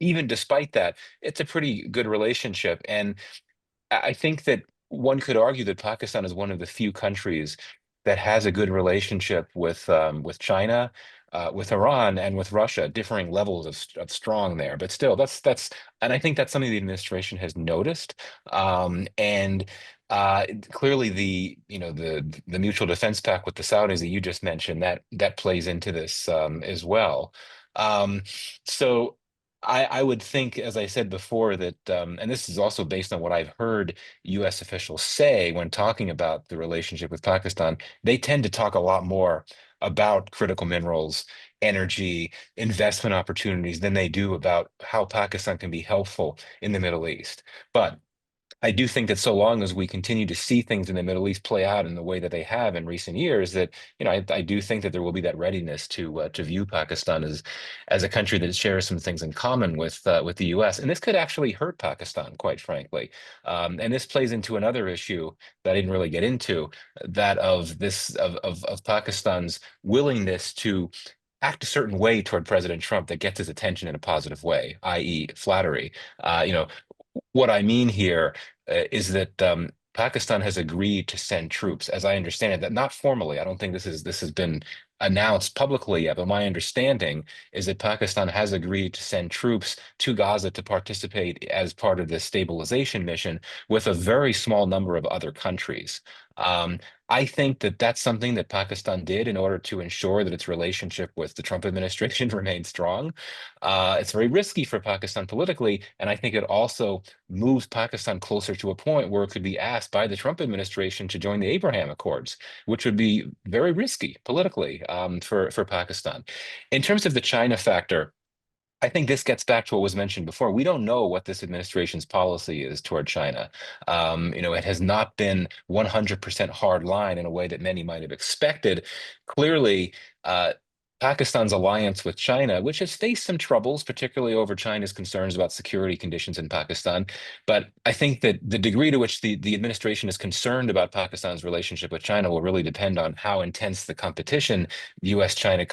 Even despite that, it's a pretty good relationship, and I think that one could argue that Pakistan is one of the few countries that has a good relationship with China, with Iran, and with Russia, differing levels of strong there. But still, and I think that's something the administration has noticed. And clearly, the mutual defense pact with the Saudis that you just mentioned, that plays into this as well. Um, so. I would think, as I said before, that, and this is also based on what I've heard US officials say when talking about the relationship with Pakistan, they tend to talk a lot more about critical minerals, energy, investment opportunities than they do about how Pakistan can be helpful in the Middle East. But I do think that so long as we continue to see things in the Middle East play out in the way that they have in recent years, that I do think that there will be that readiness to view Pakistan as a country that shares some things in common with the U.S. And this could actually hurt Pakistan, quite frankly. And this plays into another issue that I didn't really get into, that of Pakistan's willingness to act a certain way toward President Trump that gets his attention in a positive way, i.e., flattery. What I mean here is that Pakistan has agreed to send troops, as I understand it, that not formally. I don't think this has been announced publicly yet, but my understanding is that Pakistan has agreed to send troops to Gaza to participate as part of this stabilization mission with a very small number of other countries. I think that that's something that Pakistan did in order to ensure that its relationship with the Trump administration remains strong. It's very risky for Pakistan politically, and I think it also moves Pakistan closer to a point where it could be asked by the Trump administration to join the Abraham Accords, which would be very risky politically for Pakistan. In terms of the China factor, I think this gets back to what was mentioned before. We don't know what this administration's policy is toward China. It has not been 100% hard line in a way that many might have expected. Clearly, Pakistan's alliance with China, which has faced some troubles, particularly over China's concerns about security conditions in Pakistan. But I think that the degree to which the administration is concerned about Pakistan's relationship with China will really depend on how intense the competition U.S.-China,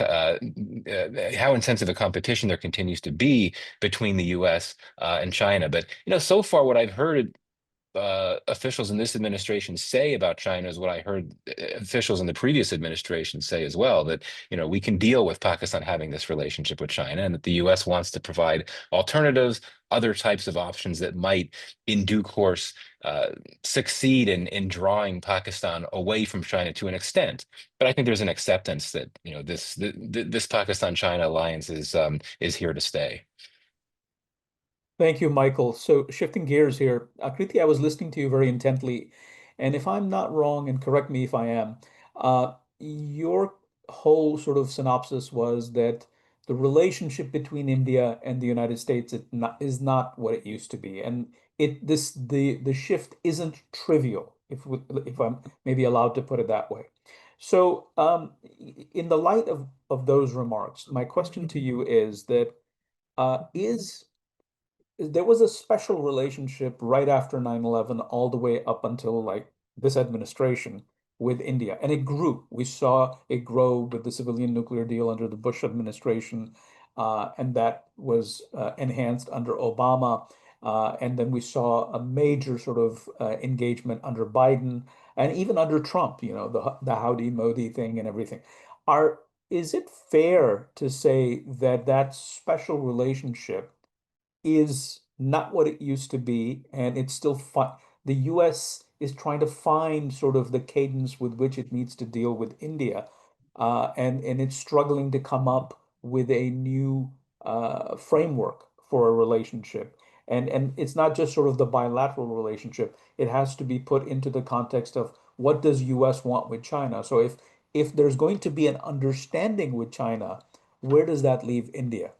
how intensive a competition there continues to be between the U.S. And China. But so far, what I've heard officials in this administration say about China is what I heard officials in the previous administration say as well, that we can deal with Pakistan having this relationship with China, and that the U.S. wants to provide alternatives, other types of options that might, in due course, succeed in drawing Pakistan away from China to an extent. But I think there's an acceptance that this Pakistan-China alliance is here to stay. Thank you, Michael. So shifting gears here, Akriti, I was listening to you very intently, and if I'm not wrong, and correct me if I am, your whole sort of synopsis was that the relationship between India and the United States is not what it used to be, and the shift isn't trivial, if I'm maybe allowed to put it that way. So, in the light of those remarks, my question to you is that is there was a special relationship right after 9/11 all the way up until like this administration with India. And it grew. We saw it grow with the civilian nuclear deal under the Bush administration. And that was enhanced under Obama. And then we saw a major sort of engagement under Biden and even under Trump, the Howdy Modi thing and everything. Is it fair to say that that special relationship is not what it used to be, and it's still fun. The US is trying to find sort of the cadence with which it needs to deal with India, and it's struggling to come up with a new framework for a relationship. And it's not just sort of the bilateral relationship. It has to be put into the context of what does US want with China. So if there's going to be an understanding with China, where does that leave India?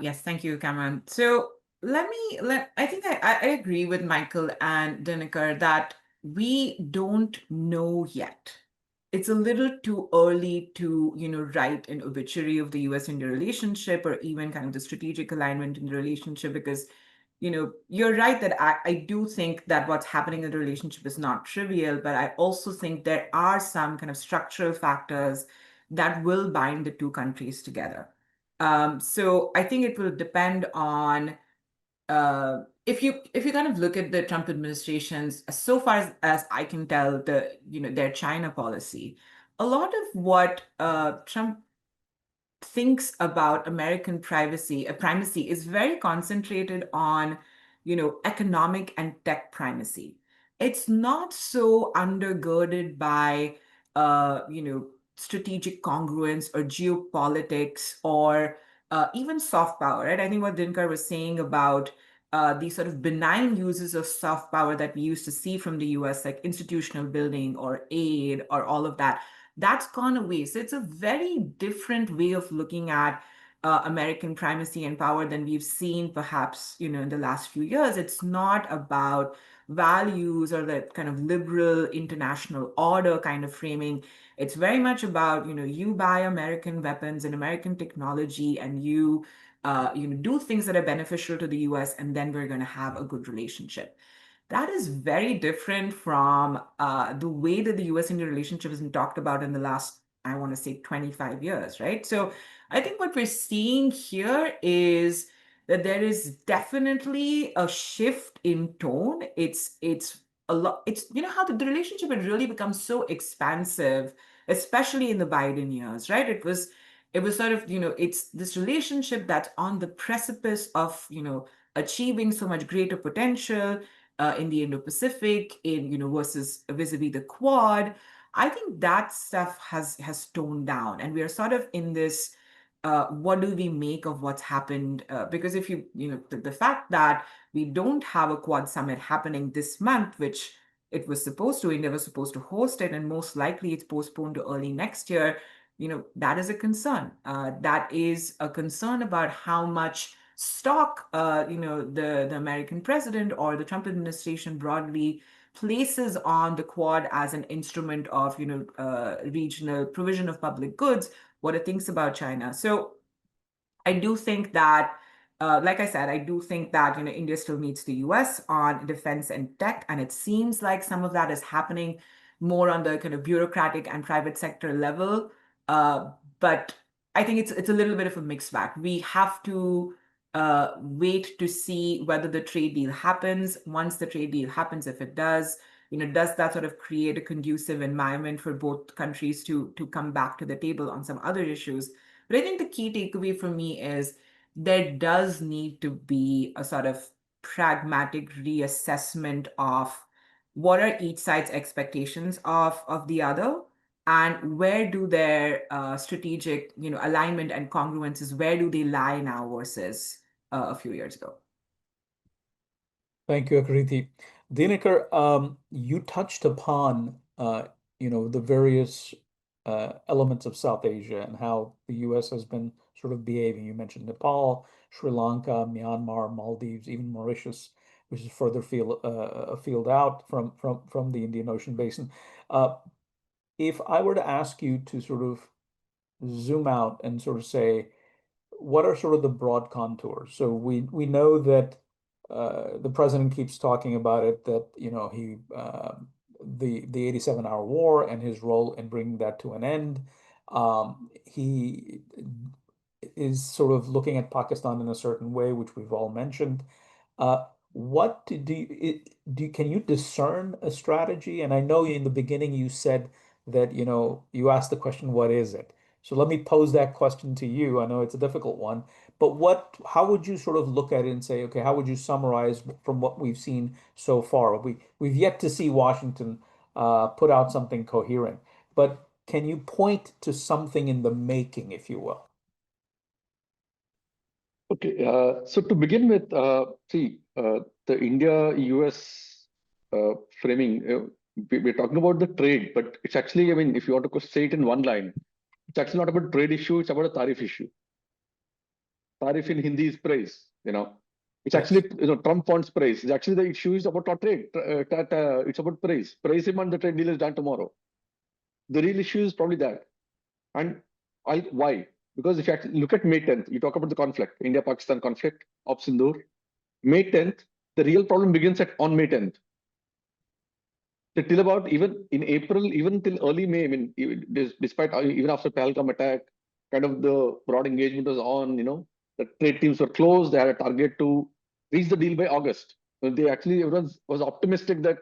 Yes, thank you, Cameron. So I think I agree with Michael and Dinakar that we don't know yet. It's a little too early to, write an obituary of the US-India relationship or even kind of the strategic alignment in the relationship because, you're right that I do think that what's happening in the relationship is not trivial, but I also think there are some kind of structural factors that will bind the two countries together. So I think it will depend on if you kind of look at the Trump administration's, so far as I can tell, their China policy, a lot of what Trump thinks about American primacy is very concentrated on, economic and tech primacy. It's not so undergirded by, strategic congruence or geopolitics or even soft power, right? I think what Dinkar was saying about these sort of benign uses of soft power that we used to see from the US, like institutional building or aid or all of that, that's gone away. So it's a very different way of looking at American primacy and power than we've seen perhaps, in the last few years. It's not about values or the kind of liberal international order kind of framing. It's very much about, you buy American weapons and American technology and you do things that are beneficial to the US, and then we're going to have a good relationship. That is very different from the way that the US-India relationship has been talked about in the last, I want to say, 25 years, right? So I think what we're seeing here is that there is definitely a shift in tone. It's a lot. It's how the relationship had really become so expansive, especially in the Biden years, right? It was sort of it's this relationship that's on the precipice of achieving so much greater potential in the Indo-Pacific, versus vis-a-vis the Quad. I think that stuff has toned down, and we are sort of in this. What do we make of what's happened? Because if the fact that we don't have a Quad summit happening this month, which it was supposed to, India was supposed to host it, and most likely it's postponed to early next year. that is a concern. That is a concern about how much stock, the American president or the Trump administration broadly places on the Quad as an instrument of, regional provision of public goods, what it thinks about China. So I do think that, like I said, I do think that India still needs the US on defense and tech, and it seems like some of that is happening more on the kind of bureaucratic and private sector level. But I think it's a little bit of a mixed bag. We have to wait to see whether the trade deal happens. Once the trade deal happens, if it does, does that sort of create a conducive environment for both countries to come back to the table on some other issues? But I think the key takeaway for me is there does need to be a sort of pragmatic reassessment of what are each side's expectations of the other, and where do their strategic alignment and congruences, where do they lie now versus a few years ago? Thank you, Akriti. Dinakar, you touched upon the various elements of South Asia and how the U.S. has been sort of behaving. You mentioned Nepal, Sri Lanka, Myanmar, Maldives, even Mauritius, which is further field out from the Indian Ocean basin. If I were to ask you to sort of zoom out and sort of say, what are sort of the broad contours? So we know that the president keeps talking about it, that he the 87-hour war and his role in bringing that to an end. He is sort of looking at Pakistan in a certain way, which we've all mentioned. What can you discern a strategy? And I know in the beginning you said that you asked the question, what is it? So let me pose that question to you. I know it's a difficult one, but how would you sort of look at it and say, okay, how would you summarize from what we've seen so far? We've yet to see Washington put out something coherent, but can you point to something in the making, if you will? Okay, so to begin with, the India-US framing, we're talking about the trade, but it's actually, I mean, if you want to say it in one line, it's actually not about a trade issue, it's about a tariff issue. Tariff in Hindi is praise, It's actually, Trump wants praise. It's actually the issue is about not trade, it's about praise. Praise him and the trade deal is done tomorrow. The real issue is probably that. And why? Because if you actually look at May 10th, you talk about the conflict, India-Pakistan conflict of Sindoor. May 10th, the real problem begins on May 10th. So till about even in April, even till early May, I mean, despite even after Pahalgam attack, kind of the broad engagement was on, the trade teams were closed. They had a target to reach the deal by August. So everyone was optimistic that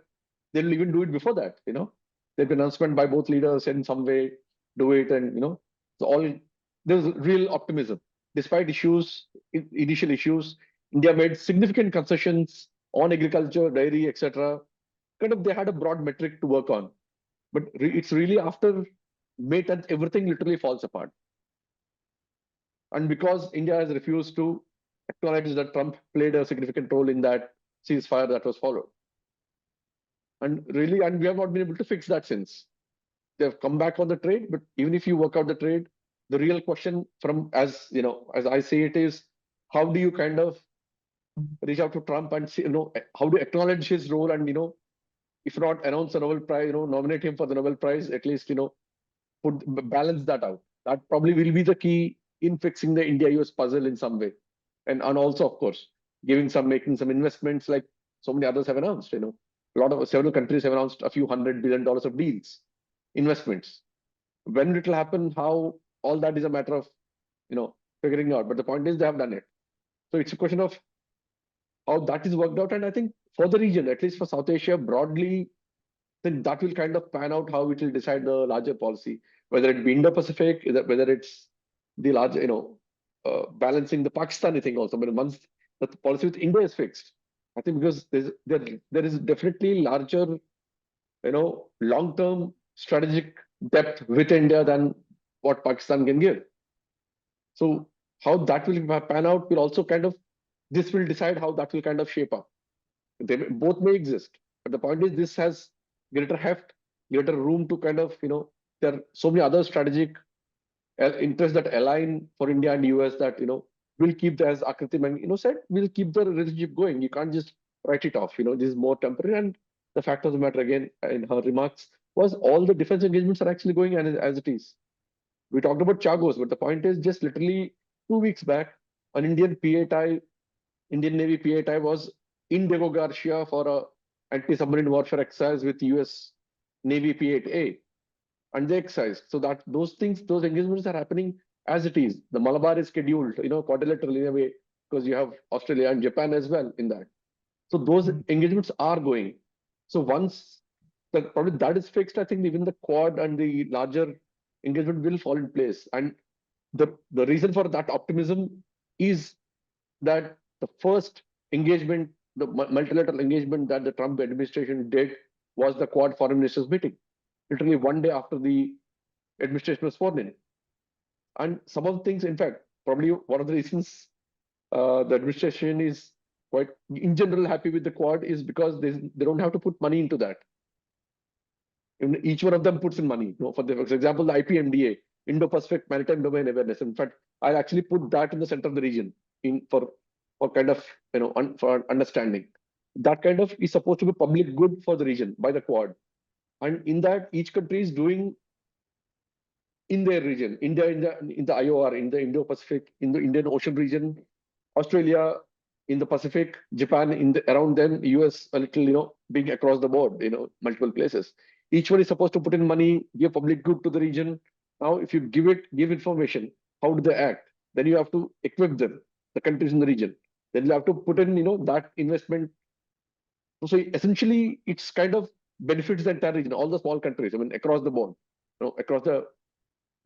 they'll even do it before that, There'd been announcement by both leaders in some way, do it, and, so there's real optimism. Despite initial issues, India made significant concessions on agriculture, dairy, etc. Kind of they had a broad metric to work on. But it's really after May 10th, everything literally falls apart. And because India has refused to acknowledge that Trump played a significant role in that ceasefire that was followed. And we have not been able to fix that since. They've come back on the trade, but even if you work out the trade, the real question as I say it is, how do you kind of reach out to Trump and see, how to acknowledge his role and, if not announce a Nobel Prize, nominate him for the Nobel Prize, at least, balance that out. That probably will be the key in fixing the India-US puzzle in some way. And also, of course, making some investments like so many others have announced, several countries have announced a few $100 billion of deals, investments. When it will happen, how, all that is a matter of, figuring out. But the point is they have done it. So it's a question of how that is worked out. And I think for the region, at least for South Asia broadly, then that will kind of pan out how it will decide the larger policy, whether it be Indo-Pacific, whether it's the larger, balancing the Pakistani thing also. But once the policy with India is fixed, I think because there is definitely larger, long-term strategic depth with India than what Pakistan can give. So how that will pan out will also this will decide how that will kind of shape up. They both may exist, but the point is this has greater heft, greater room to kind of, there are so many other strategic interests that align for India and US that, will keep the, as Akriti said, we'll keep the relationship going. You can't just write it off. This is more temporary. And the fact of the matter, again, in her remarks, was all the defense engagements are actually going as it is. We talked about Chagos, but the point is just literally 2 weeks back, an Indian Navy PATI was in Diego Garcia for a anti-submarine warfare exercise with US Navy P-8A, and they exercised. So that those engagements are happening as it is. The Malabar is scheduled, quadrilateral in a way, because you have Australia and Japan as well in that. So those engagements are going. So once probably that is fixed, I think even the Quad and the larger engagement will fall in place. And the reason for that optimism is that the first engagement, the multilateral engagement that the Trump administration did was the Quad foreign ministers meeting, literally one day after the administration was sworn in. And some of the things, in fact, probably one of the reasons the administration is quite, in general, happy with the Quad is because they don't have to put money into that. Each one of them puts in money. For example, the IPMDA, Indo-Pacific Maritime Domain Awareness. In fact, I'll actually put that in the center of the region for kind of, for understanding. That kind of is supposed to be public good for the region by the Quad. And in that, each country is doing in their region. India in the IOR, in the Indo-Pacific, in the Indian Ocean region, Australia in the Pacific, Japan around them, US a little, being across the board, multiple places. Each one is supposed to put in money, give public good to the region. Now, if you give information, how do they act? Then you have to equip them, the countries in the region. Then you have to put in, that investment. So essentially, it's kind of benefits the entire region, all the small countries, across the board, across the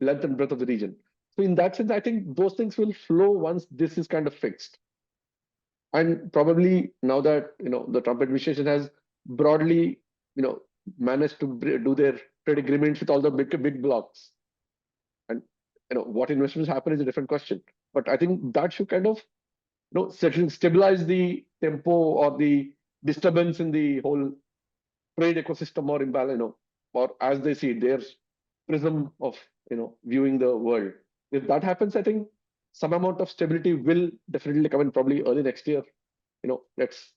length and breadth of the region. So in that sense, I think those things will flow once this is kind of fixed. And probably now that, the Trump administration has broadly, managed to do their trade agreements with all the big blocks. And, what investments happen is a different question. But I think that should kind of, stabilize the tempo or the disturbance in the whole trade ecosystem or imbalance, or as they see their prism of, viewing the world. If that happens, I think some amount of stability will definitely come in probably early next year. Let's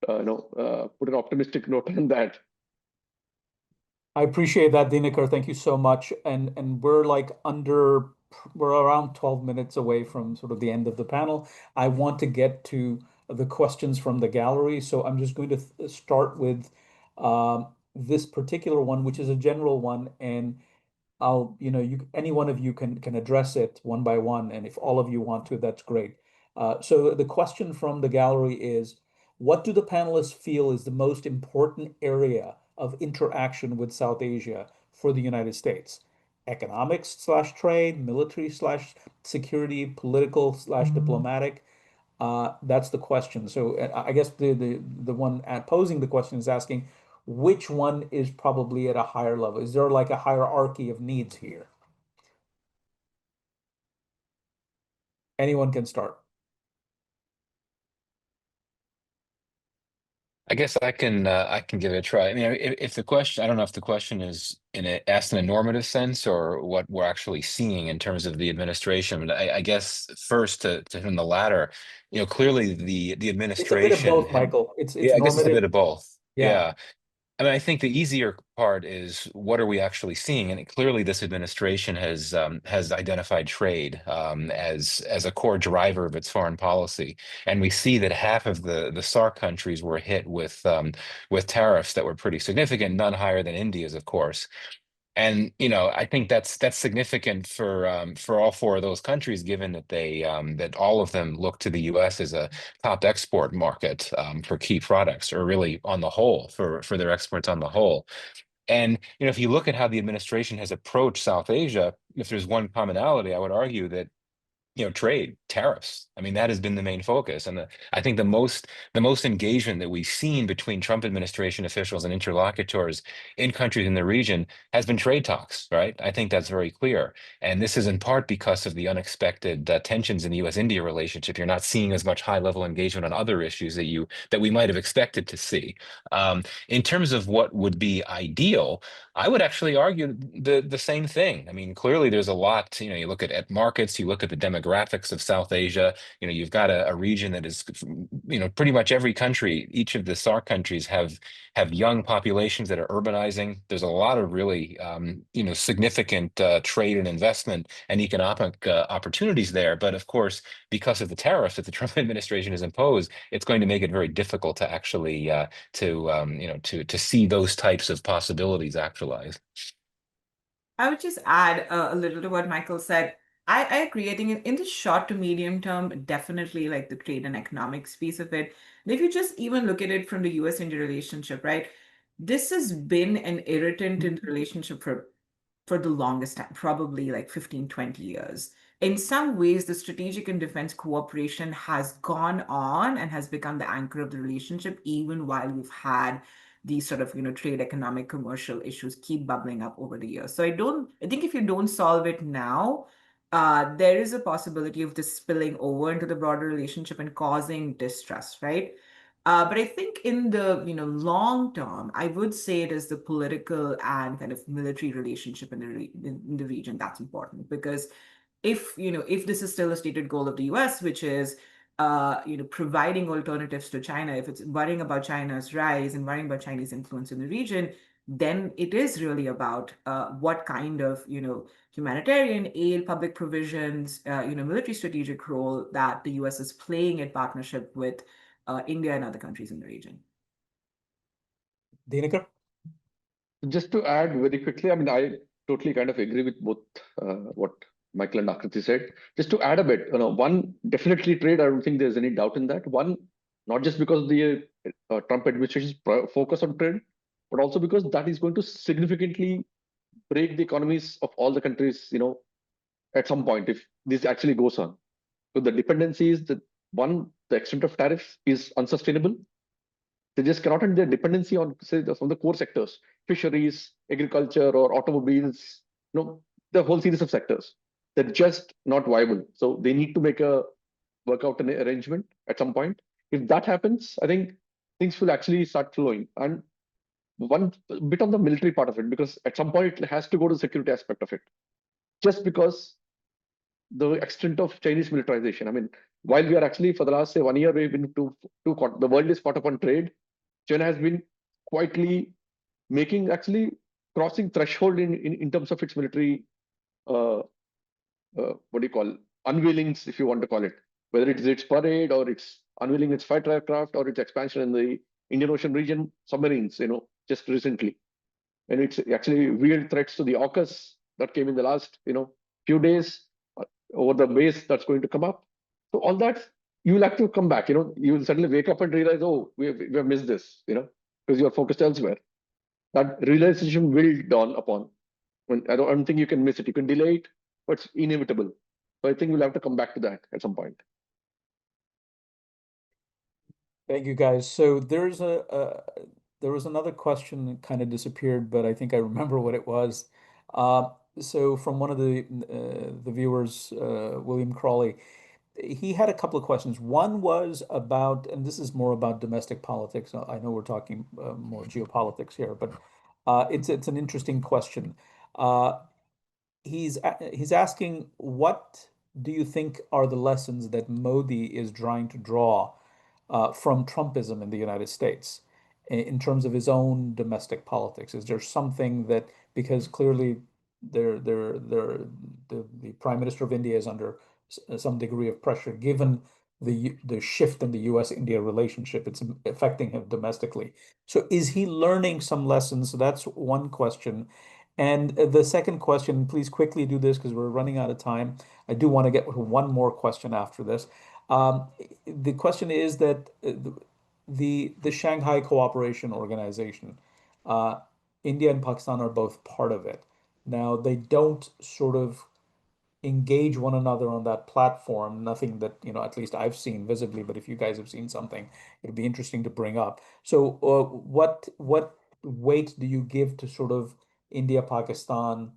put an optimistic note on that. I appreciate that, Dinakar. Thank you so much. And we're around 12 minutes away from sort of the end of the panel. I want to get to the questions from the gallery. So I'm just going to start with this particular one, which is a general one. And I'll, any one of you can address it one by one. And if all of you want to, that's great. So the question from the gallery is, what do the panelists feel is the most important area of interaction with South Asia for the United States? Economics/trade, military/security, political/diplomatic? That's the question. So I guess the one posing the question is asking, which one is probably at a higher level? Is there like a hierarchy of needs here? Anyone can start. I guess I can give it a try. I mean, if the question, I don't know if the question is asked in a normative sense or what we're actually seeing in terms of the administration. But I guess first to hit the latter, clearly the administration. It's a bit of both, Michael. It's I guess it's a normative. bit of both. Yeah. I mean, I think the easier part is what are we actually seeing, and clearly this administration has identified trade as a core driver of its foreign policy, and we see that half of the SAARC countries were hit with tariffs that were pretty significant, none higher than India's, of course. And I think that's significant for all four of those countries, given that that all of them look to the U.S. as a top export market for key products, or really on the whole for their exports on the whole. And if you look at how the administration has approached South Asia, if there's one commonality, I would argue that trade, tariffs. I mean, that has been the main focus. And I think the most engagement that we've seen between Trump administration officials and interlocutors in countries in the region has been trade talks, right? I think that's very clear. And this is in part because of the unexpected tensions in the U.S.-India relationship. You're not seeing as much high-level engagement on other issues that we might have expected to see. In terms of what would be ideal, I would actually argue the same thing. I mean, clearly there's a lot, you look at markets, you look at the demographics of South Asia, you've got a region that is, pretty much every country, each of the SAARC countries have young populations that are urbanizing. There's a lot of really, significant trade and investment and economic opportunities there. But of course, because of the tariffs that the Trump administration has imposed, it's going to make it very difficult to actually to see those types of possibilities actualize. I would just add a little to what Michael said. I agree. I think in the short to medium term, definitely like the trade and economics piece of it. And if you just even look at it from the US-India relationship, right? This has been an irritant in the relationship for the longest time, probably like 15, 20 years. In some ways, the strategic and defense cooperation has gone on and has become the anchor of the relationship, even while we've had these sort of, trade, economic, commercial issues keep bubbling up over the years. So I think if you don't solve it now, there is a possibility of this spilling over into the broader relationship and causing distrust, right? But I think in the long term, I would say it is the political and kind of military relationship in the region that's important, because if this is still a stated goal of the US, which is providing alternatives to China, if it's worrying about China's rise and worrying about Chinese influence in the region, then it is really about what kind of humanitarian aid, public provisions, military strategic role that the US is playing in partnership with India and other countries in the region. Dinakar? Just to add very quickly, I mean, I totally kind of agree with both what Michael and Akriti said. Just to add a bit, one, definitely trade, I don't think there's any doubt in that. One, not just because of the Trump administration's focus on trade, but also because that is going to significantly break the economies of all the countries, at some point, if this actually goes on. So the dependency is that, one, the extent of tariffs is unsustainable. They just cannot end their dependency on, say, some of the core sectors, fisheries, agriculture, or automobiles, the whole series of sectors. They're just not viable. So they need to work out an arrangement at some point. If that happens, I think things will actually start flowing. And one bit on the military part of it, because at some point it has to go to the security aspect of it. Just because the extent of Chinese militarization. I mean, while we are actually, for the last, say, 1 year, we've been the world is caught up on trade. China has been quietly crossing threshold in terms of its military, what do you call, unveilings, if you want to call it, whether it is its parade or it's unveiling its fighter aircraft or its expansion in the Indian Ocean region, submarines, just recently. And it's actually real threats to the AUKUS that came in the last, few days over the base that's going to come up. So all that, you will have to come back, you will suddenly wake up and realize, oh, we have missed this, because you're focused elsewhere. That realization will dawn upon. I don't think you can miss it. You can delay it, but it's inevitable. So I think we'll have to come back to that at some point. Thank you, guys. So there was another question that kind of disappeared, but I think I remember what it was. So from one of the viewers, William Crawley, he had a couple of questions. One was about, and this is more about domestic politics. I know we're talking more geopolitics here, but it's an interesting question. He's asking, what do you think are the lessons that Modi is trying to draw from Trumpism in the United States in terms of his own domestic politics? Is there something that, because clearly the Prime Minister of India is under some degree of pressure, given the shift in the U.S.-India relationship, it's affecting him domestically. So is he learning some lessons? So that's one question. And the second question, please quickly do this because we're running out of time. I do want to get one more question after this. The question is that the Shanghai Cooperation Organization, India and Pakistan are both part of it. Now, they don't sort of engage one another on that platform. Nothing that, at least I've seen visibly, but if you guys have seen something, it'd be interesting to bring up. So, what weight do you give to sort of India-Pakistan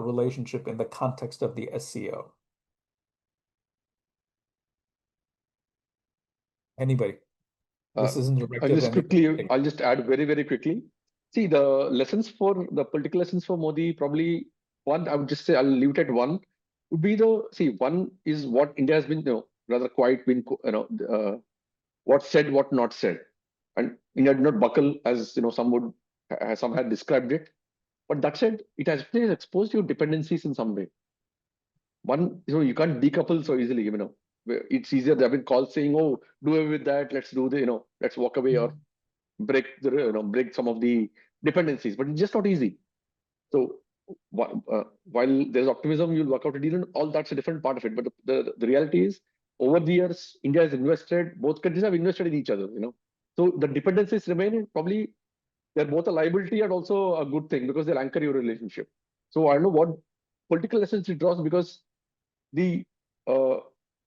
relationship in the context of the SCO? Anybody? This isn't I'll directed just at anybody. quickly, I'll just add very, very quickly. See, the political lessons for Modi, probably one, I would just say, I'll leave it at one, would be one is what India has been, rather quiet, what said, what not said. And India did not buckle, as some had described it. But that said, it has exposed your dependencies in some way. One, you can't decouple so easily, It's easier. There have been calls saying, "Oh, do away with that. Let's do let's walk away or break break some of the dependencies." But it's just not easy. So while there's optimism, you'll work out a deal, and all that's a different part of it. But the reality is, over the years, India has invested. Both countries have invested in each other. So the dependencies remain, and probably they're both a liability and also a good thing because they'll anchor your relationship. So I don't know what political lessons it draws, because the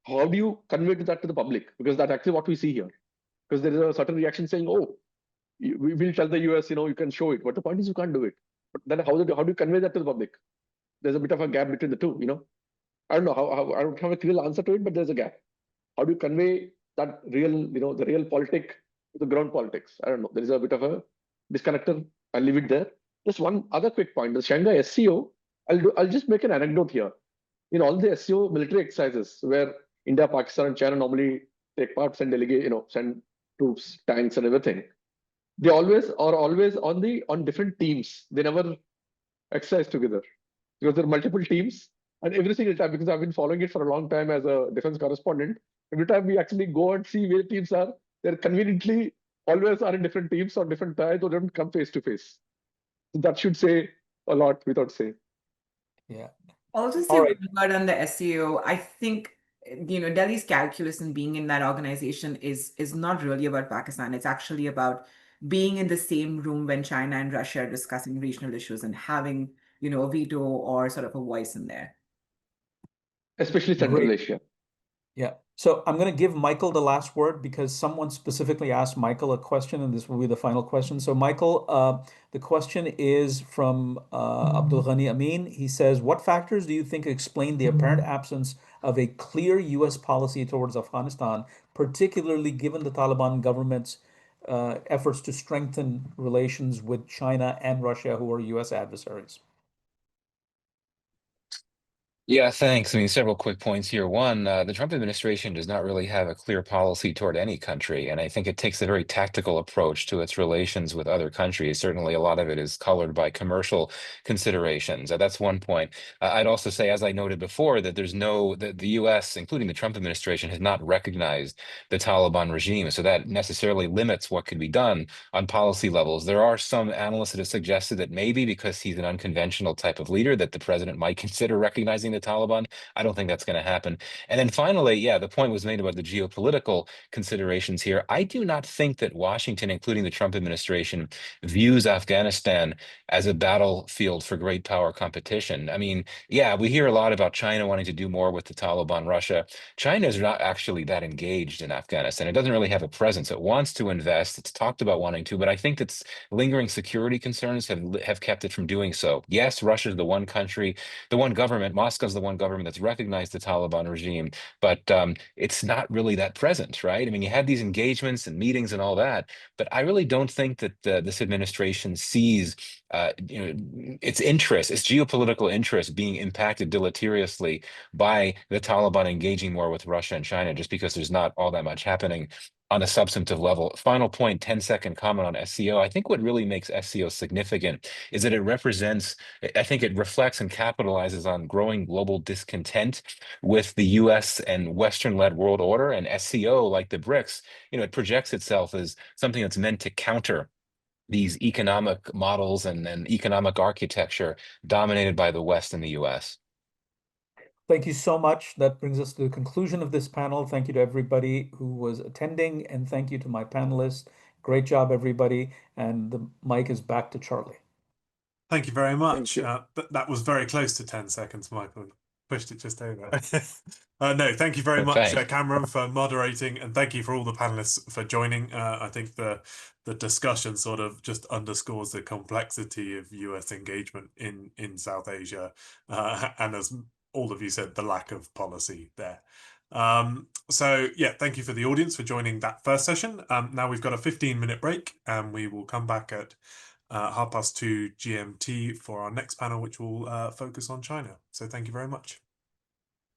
how do you convey that to the public? Because that's actually what we see here. Because there is a certain reaction saying, "Oh, we will tell the US, you can show it." But the point is, you can't do it. But then how do you convey that to the public? There's a bit of a gap between the two. I don't know how I don't have a clear answer to it, but there's a gap. How do you convey that the real politic to the ground politics? I don't know. There is a bit of a disconnector. I'll leave it there. Just one other quick point: the Shanghai SCO. I'll just make an anecdote here. In all the SCO military exercises where India, Pakistan, and China normally take part, send send troops, tanks, and everything, they always are on different teams. They never exercise together because there are multiple teams, and every single time, because I've been following it for a long time as a defense correspondent, every time we actually go and see where teams are, they're conveniently always are in different teams or different times, or don't come face to face. So that should say a lot without saying. Yeah. I'll just say All right. one word on the SEO. I think Delhi's calculus in being in that organization is not really about Pakistan. It's actually about being in the same room when China and Russia are discussing regional issues and having a veto or sort of a voice in there. Especially Central Great. Asia. Yeah. So I'm going to give Michael the last word because someone specifically asked Michael a question, and this will be the final question. So Michael, the question is from Abdul Ghani Amin. He says, what factors do you think explain the apparent absence of a clear U.S. policy towards Afghanistan, particularly given the Taliban government's efforts to strengthen relations with China and Russia, who are U.S. adversaries? Yeah, thanks. I mean, several quick points here. One, the Trump administration does not really have a clear policy toward any country, and I think it takes a very tactical approach to its relations with other countries. Certainly, a lot of it is colored by commercial considerations. That's one point. I'd also say, as I noted before, that the U.S., including the Trump administration, has not recognized the Taliban regime, so that necessarily limits what could be done on policy levels. There are some analysts that have suggested that maybe because he's an unconventional type of leader, that the president might consider recognizing the Taliban. I don't think that's going to happen. And then finally, yeah, the point was made about the geopolitical considerations here. I do not think that Washington, including the Trump administration, views Afghanistan as a battlefield for great power competition. I mean, yeah, we hear a lot about China wanting to do more with the Taliban, Russia. China is not actually that engaged in Afghanistan. It doesn't really have a presence. It wants to invest. It's talked about wanting to, but I think that lingering security concerns have kept it from doing so. Yes, Russia is the one country, the one government, Moscow's the one government that's recognized the Taliban regime, but it's not really that present, right? I mean, you had these engagements and meetings and all that, but I really don't think that this administration sees its interest, its geopolitical interest being impacted deleteriously by the Taliban engaging more with Russia and China, just because there's not all that much happening on a substantive level. Final point, 10-second comment on SCO. I think what really makes SCO significant is that I think it reflects and capitalizes on growing global discontent with the US and Western-led world order, and SCO, like the BRICS, it projects itself as something that's meant to counter these economic models and economic architecture dominated by the West and the US. Thank you so much. That brings us to the conclusion of this panel. Thank you to everybody who was attending, and thank you to my panelists. Great job, everybody. And the mic is back to Charlie. Thank you very much. Thank you. That was very close to 10 seconds, Michael. pushed it just over. No, thank you very much, Thanks. Cameron, for moderating, and thank you for all the panelists for joining. I think the discussion sort of just underscores the complexity of US engagement in South Asia, and as all of you said, the lack of policy there. So yeah, thank you for the audience for joining that first session. Now we've got a 15-minute break, and we will come back at 2:30 GMT for our next panel, which will focus on China. So thank you very much.